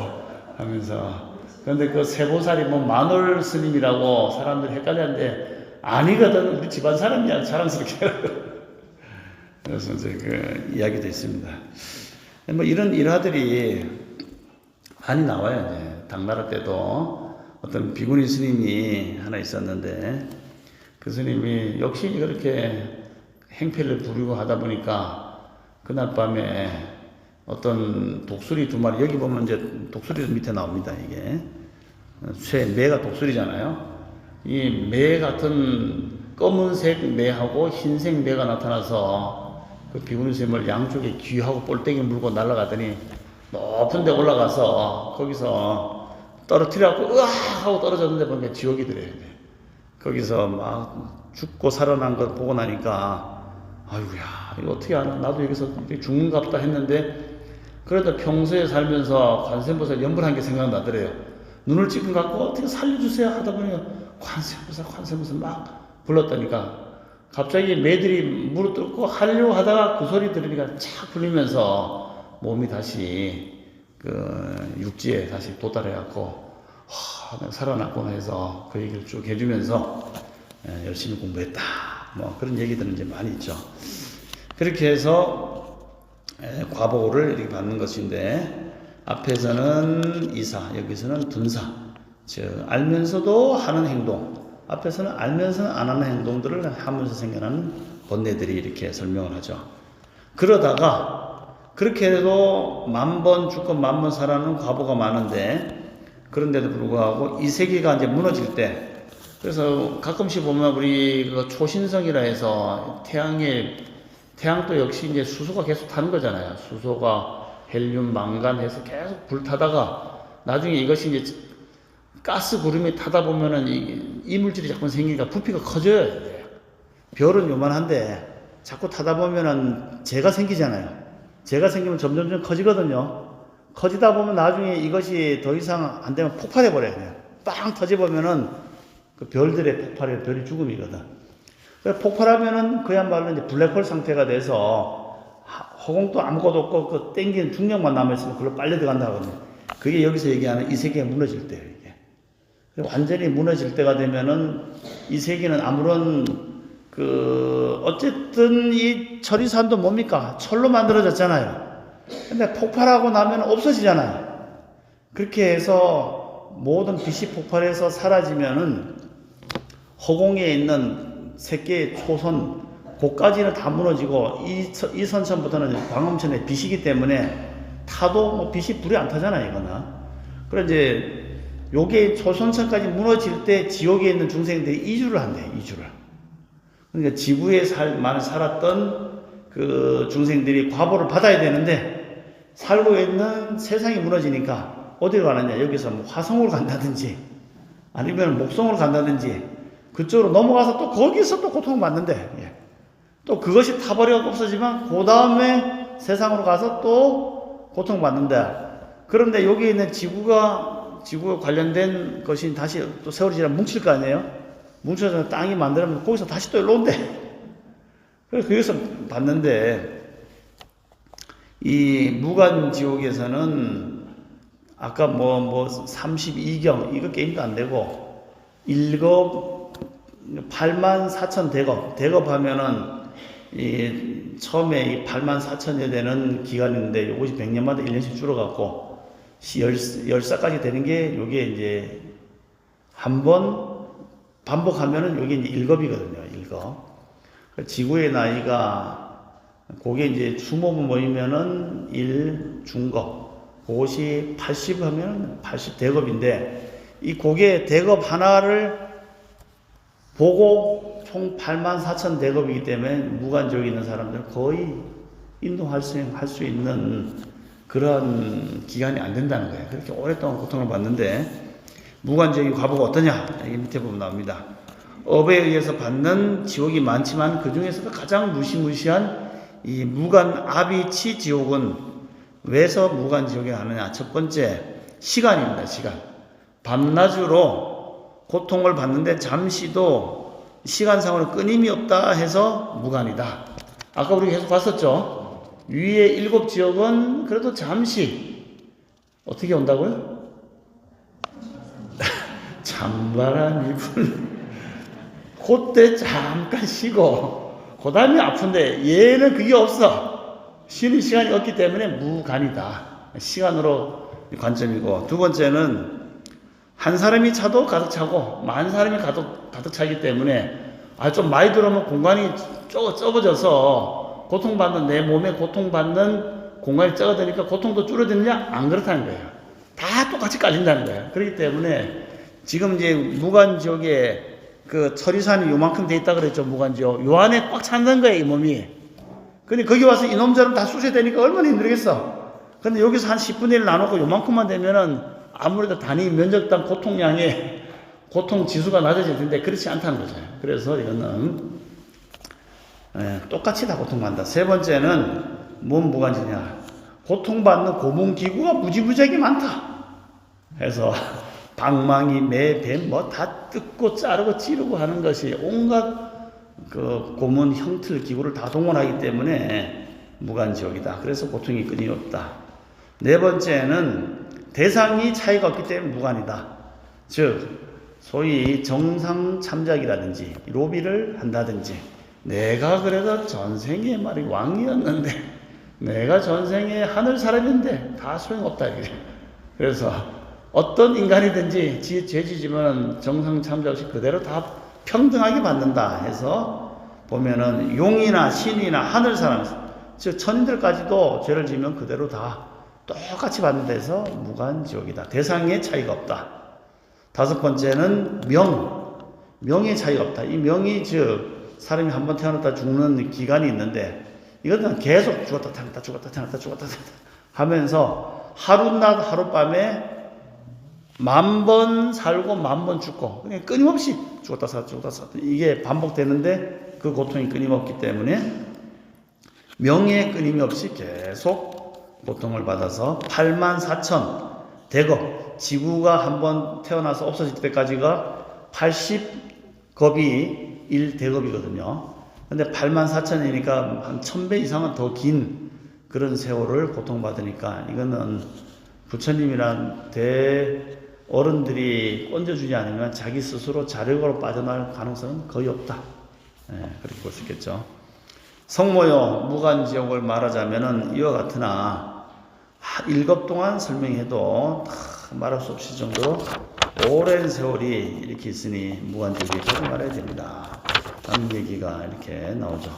하면서. 그런데 그 세보살이 뭐 만월 스님이라고 사람들이 헷갈렸는데 아니거든, 우리 집안 사람이야, 자랑스럽게. 그래서 이제 그 이야기도 있습니다. 뭐 이런 일화들이 많이 나와요. 이제 당나라 때도 어떤 비구니 스님이 하나 있었는데 그 스님이 역시 그렇게 행패를 부리고 하다 보니까 그날 밤에 어떤 독수리 2마리, 여기 보면 이제 독수리 밑에 나옵니다. 이게 매가 독수리잖아요. 이 매 같은 검은색 매하고 흰색 매가 나타나서 그 비구니 스님을 양쪽에 귀하고 볼때기 물고 날아가더니 높은 데 올라가서 거기서 떨어뜨려갖고 으악 하고 떨어졌는데 보니까 지옥이더래요. 거기서 막 죽고 살아난 걸 보고 나니까 아이고야 이거 어떻게 하나, 나도 여기서 죽는갑다 했는데 그래도 평소에 살면서 관세음보살 연불 한 게 생각나더래요. 눈을 찔끔 갖고 어떻게 살려주세요 하다 보니 관세음보살 막 불렀다니까 갑자기 매들이 무릎 꿇고 하려고 하다가 그 소리 들으니까 착 풀리면서 몸이 다시 그 육지에 다시 도달해갖고 내가 살아났구나 해서 그 얘기를 쭉 해주면서 열심히 공부했다. 뭐 그런 얘기들은 이제 많이 있죠. 그렇게 해서 과보를 이렇게 받는 것인데 앞에서는 이사, 여기서는 둔사. 즉 알면서도 하는 행동, 앞에서는 알면서는 안 하는 행동들을 하면서 생겨나는 번뇌들이 이렇게 설명을 하죠. 그러다가 그렇게 해도 10,000번 죽고 10,000번 살아는 과보가 많은데 그런데도 불구하고 이 세계가 이제 무너질 때, 그래서 가끔씩 보면 우리 그 초신성이라 해서 태양도 역시 이제 수소가 계속 타는 거잖아요. 수소가 헬륨, 망간 해서 계속 불타다가 나중에 이것이 이제 가스 구름이 타다 보면은 이물질이 자꾸 생기니까 부피가 커져요. 별은 요만한데 자꾸 타다 보면은 재가 생기잖아요. 재가 생기면 점점 커지거든요. 커지다 보면 나중에 이것이 더 이상 안 되면 폭발해 버려요. 그냥 빵 터져보면은 그 별들의 폭발이 별이 죽음이거든. 폭발하면은 그야말로 이제 블랙홀 상태가 돼서 허공도 아무것도 없고 그 땡기는 중력만 남아있으면 그걸로 빨려 들어간다 하거든요. 그게 여기서 얘기하는 이 세계가 무너질 때예요. 이게 완전히 무너질 때가 되면은 이 세계는 아무런 어쨌든 이 철이산도 뭡니까? 철로 만들어졌잖아요. 근데 폭발하고 나면 없어지잖아요. 그렇게 해서 모든 빛이 폭발해서 사라지면은 허공에 있는 세 개의 초선, 고까지는 다 무너지고 이 선천부터는 광음천의 빛이기 때문에 타도 뭐 빛이 불이 안 타잖아요, 이거는. 그래 이제 요게 초선천까지 무너질 때 지옥에 있는 중생들이 이주를 한대요, 이주를. 그러니까 지구에 많이 살았던 그 중생들이 과보를 받아야 되는데 살고 있는 세상이 무너지니까 어디로 가느냐, 여기서 뭐 화성으로 간다든지 아니면 목성으로 간다든지 그쪽으로 넘어가서 또 거기서 또 고통을 받는데, 또 그것이 타버려서 없어지면 그 다음에 세상으로 가서 또 고통받는데, 그런데 여기 있는 지구가 관련된 것이 다시 또 세월이 지나면 뭉칠 거 아니에요? 뭉쳐서 땅이 만들면 거기서 다시 또 일로 온대. 그래서 거기서 봤는데, 이 무간지옥에서는 아까 32경 이거 게임도 안 되고 1급 84,000 대급 하면은 처음에 이 84,000여 되는 기간인데 요것이 100년마다 1년씩 줄어갖고 10사까지 되는 게 요게 이제 한 번 반복하면은 요게 이제 1급이거든요. 1급. 지구의 나이가 그게 이제 추모부 모이면은 1중급. 그것이 80 하면 80 대급인데 이 고개 대급 하나를 보고 총 84,000 대급이기 때문에 무관지옥에 있는 사람들은 거의 인도활수행 할 수 있는 그런 기간이 안 된다는 거예요. 그렇게 오랫동안 고통을 받는데 무관지옥의 과보가 어떠냐? 여기 밑에 보면 나옵니다. 업에 의해서 받는 지옥이 많지만 그 중에서도 가장 무시무시한 이 무관아비치 지옥은 왜서 무관지옥에 가느냐? 첫 번째 시간입니다. 시간. 밤낮으로 고통을 받는데 잠시도 시간상으로 끊임이 없다 해서 무관이다. 아까 우리 계속 봤었죠? 위에 7 지옥은 그래도 잠시 어떻게 온다고요? 찬바람이 불 그때 잠깐 쉬고 그 다음에 아픈데 얘는 그게 없어. 쉬는 시간이 없기 때문에 무관이다. 시간으로 관점이고, 두 번째는 한 사람이 차도 가득 차고 만 사람이 가득 차기 때문에 좀 많이 들어오면 공간이 좁아져서 고통받는, 내 몸에 고통받는 공간이 적어지니까 고통도 줄어드느냐? 안 그렇다는 거예요. 다 똑같이 깔린다는 거예요. 그렇기 때문에 지금 이제 무관지옥에 그 처리산이 요만큼 돼 있다 그랬죠. 무관지옥 요 안에 꽉 찬다는 거예요, 이 몸이. 근데 거기 와서 이놈처럼 다 쑤셔대니까 얼마나 힘들겠어. 근데 여기서 한 10분의 1 나누고 요만큼만 되면은 아무래도 단위 면적당 고통량의 고통 지수가 낮아질 텐데 그렇지 않다는 거죠. 그래서 이거는 똑같이 다 고통받는다. 세 번째는 뭔 무관지냐? 고통받는 고문기구가 무지무지하게 많다. 그래서 방망이, 매, 뱀 뭐 다 뜯고 자르고 찌르고 하는 것이 온갖 그 고문 형틀 기구를 다 동원하기 때문에 무관지옥이다. 그래서 고통이 끊임이 없다. 네 번째는 대상이 차이가 없기 때문에 무관이다. 즉 소위 정상 참작이라든지 로비를 한다든지, 내가 그래도 전생에 말이 왕이었는데, 내가 전생에 하늘 사람인데 다 소용없다 이게. 그래서 어떤 인간이든지 죄지지만 정상 참작 없이 그대로 다 평등하게 받는다 해서 보면은 용이나 신이나 하늘 사람, 즉 천인들까지도 죄를 지면 그대로 다 똑같이 받는다 해서 무관지옥이다. 대상의 차이가 없다. 다섯 번째는 명의 차이가 없다. 이 명이 즉 사람이 한번 태어났다 죽는 기간이 있는데 이것은 계속 죽었다 태어났다 죽었다 태어났다 죽었다 태어났다 하면서 하루낮 하룻밤에 10,000번 살고 10,000번 죽고 그냥 끊임없이 죽었다 살았다 죽었다 살았다 이게 반복되는데 그 고통이 끊임없기 때문에 명예에 끊임이 없이 계속 고통을 받아서 84,000 대겁, 지구가 한번 태어나서 없어질 때까지가 80겁이 1대겁이거든요. 근데 84,000이니까 한 1000배 이상은 더 긴 그런 세월을 고통받으니까 이거는 부처님이란 대어른들이 얹어주지 않으면 자기 스스로 자력으로 빠져나갈 가능성은 거의 없다. 그렇게 볼 수 있겠죠. 성모요 무관지옥을 말하자면은 이와 같으나 1겁 동안 설명해도 말할 수 없을 정도로 오랜 세월이 이렇게 있으니 무관지옥에 계속 말해야 됩니다. 라는 얘기가 이렇게 나오죠.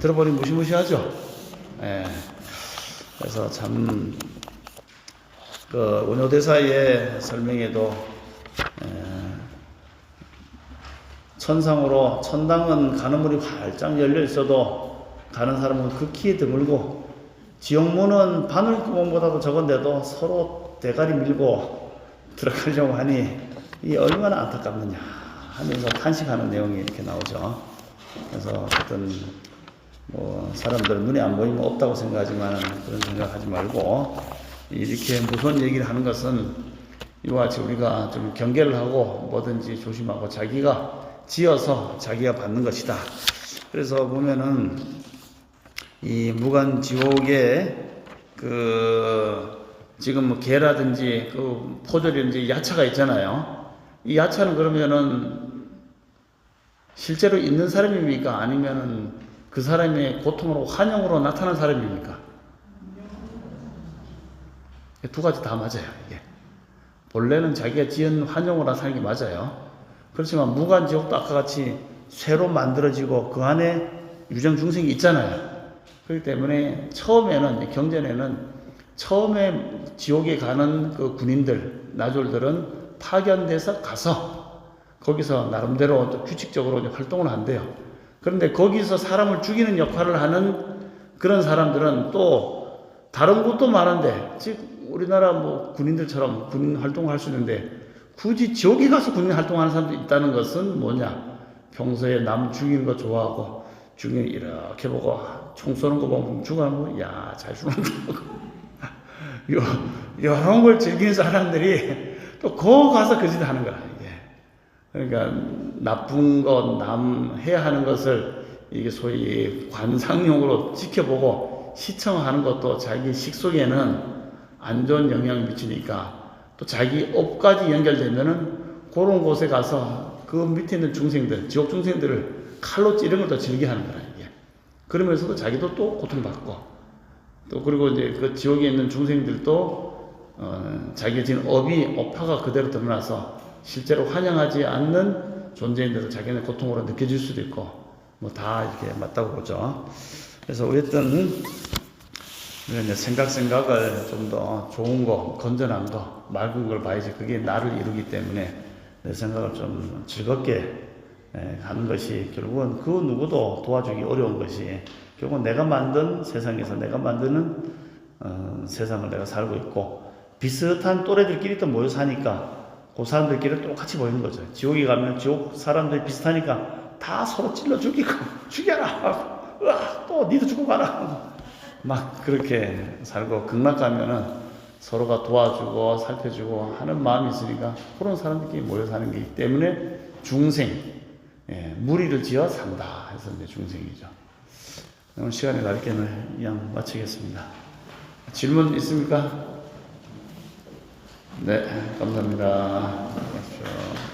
들어보니 무시무시하죠. 그래서 참 그 원효대사의 설명에도 천상으로, 천당은 가는 문이 활짝 열려 있어도 가는 사람은 극히 드물고, 지옥문은 바늘구멍보다도 적은데도 서로 대가리 밀고 들어가려고 하니 이게 얼마나 안타깝느냐 하면서 탄식하는 내용이 이렇게 나오죠. 그래서 어떤 뭐 사람들 눈에 안 보이면 없다고 생각하지만 그런 생각하지 말고, 이렇게 무서운 얘기를 하는 것은 이와 같이 우리가 좀 경계를 하고 뭐든지 조심하고 자기가 지어서 자기가 받는 것이다. 그래서 보면은 이 무관지옥에 그 지금 뭐 개라든지 그 포졸이든지 야차가 있잖아요. 이 야차는 그러면은 실제로 있는 사람입니까? 아니면은 그 사람의 고통으로 환영으로 나타난 사람입니까? 두 가지 다 맞아요. 이게 본래는 자기가 지은 환영으로 나타나는 게 맞아요. 그렇지만 무관지옥도 아까 같이 새로 만들어지고 그 안에 유정 중생이 있잖아요. 그렇기 때문에 처음에는, 경전에는 처음에 지옥에 가는 그 군인들, 나졸들은 파견돼서 가서 거기서 나름대로 또 규칙적으로 이제 활동을 한대요. 그런데 거기서 사람을 죽이는 역할을 하는 그런 사람들은 또 다른 곳도 많은데, 즉 우리나라 뭐 군인들처럼 군인 활동을 할 수 있는데 굳이 지옥에 가서 군인 활동하는 사람도 있다는 것은 뭐냐? 평소에 남 죽이는 거 좋아하고 죽이는 이렇게 보고 총 쏘는 거 보면 죽어하면 야잘 쏘는다. 이런 걸 즐기는 사람들이 또 거 가서 그 짓을 하는 거야 이게. 그러니까 나쁜 것, 남 해야 하는 것을 이게 소위 관상용으로 지켜보고 시청하는 것도 자기 식속에는 안 좋은 영향을 미치니까 또 자기 업까지 연결되면은 그런 곳에 가서 그 밑에 있는 중생들, 지옥 중생들을 칼로 찌르는 걸 더 즐겨 하는 거라 이게. 그러면서도 자기도 또 고통받고 또 그리고 이제 그 지옥에 있는 중생들도 자기가 지은 업이 업화가 그대로 드러나서 실제로 환영하지 않는 존재인데도 자기는 고통으로 느껴질 수도 있고 뭐 다 이렇게 맞다고 보죠. 그래서 어쨌든 이제 생각을 좀 더 좋은 거, 건전한 거, 맑은 걸 봐야지 그게 나를 이루기 때문에 내 생각을 좀 즐겁게 하는 것이 결국은 그 누구도 도와주기 어려운 것이 결국은 내가 만든 세상에서 내가 만드는 세상을 내가 살고 있고 비슷한 또래들끼리 또 모여 사니까 그 사람들끼리 똑같이 보이는 거죠. 지옥에 가면 지옥 사람들이 비슷하니까 다 서로 찔러 죽이고 죽여라 또 니도 죽고 가라 막 그렇게 살고 극락 가면은 서로가 도와주고 살펴주고 하는 마음이 있으니까 그런 사람들끼리 모여 사는 거기 때문에 중생, 무리를 지어 산다 해서 이제 중생이죠. 오늘 시간이 나니까는 그냥 마치겠습니다. 질문 있습니까? 네, 감사합니다. 고맙습니다.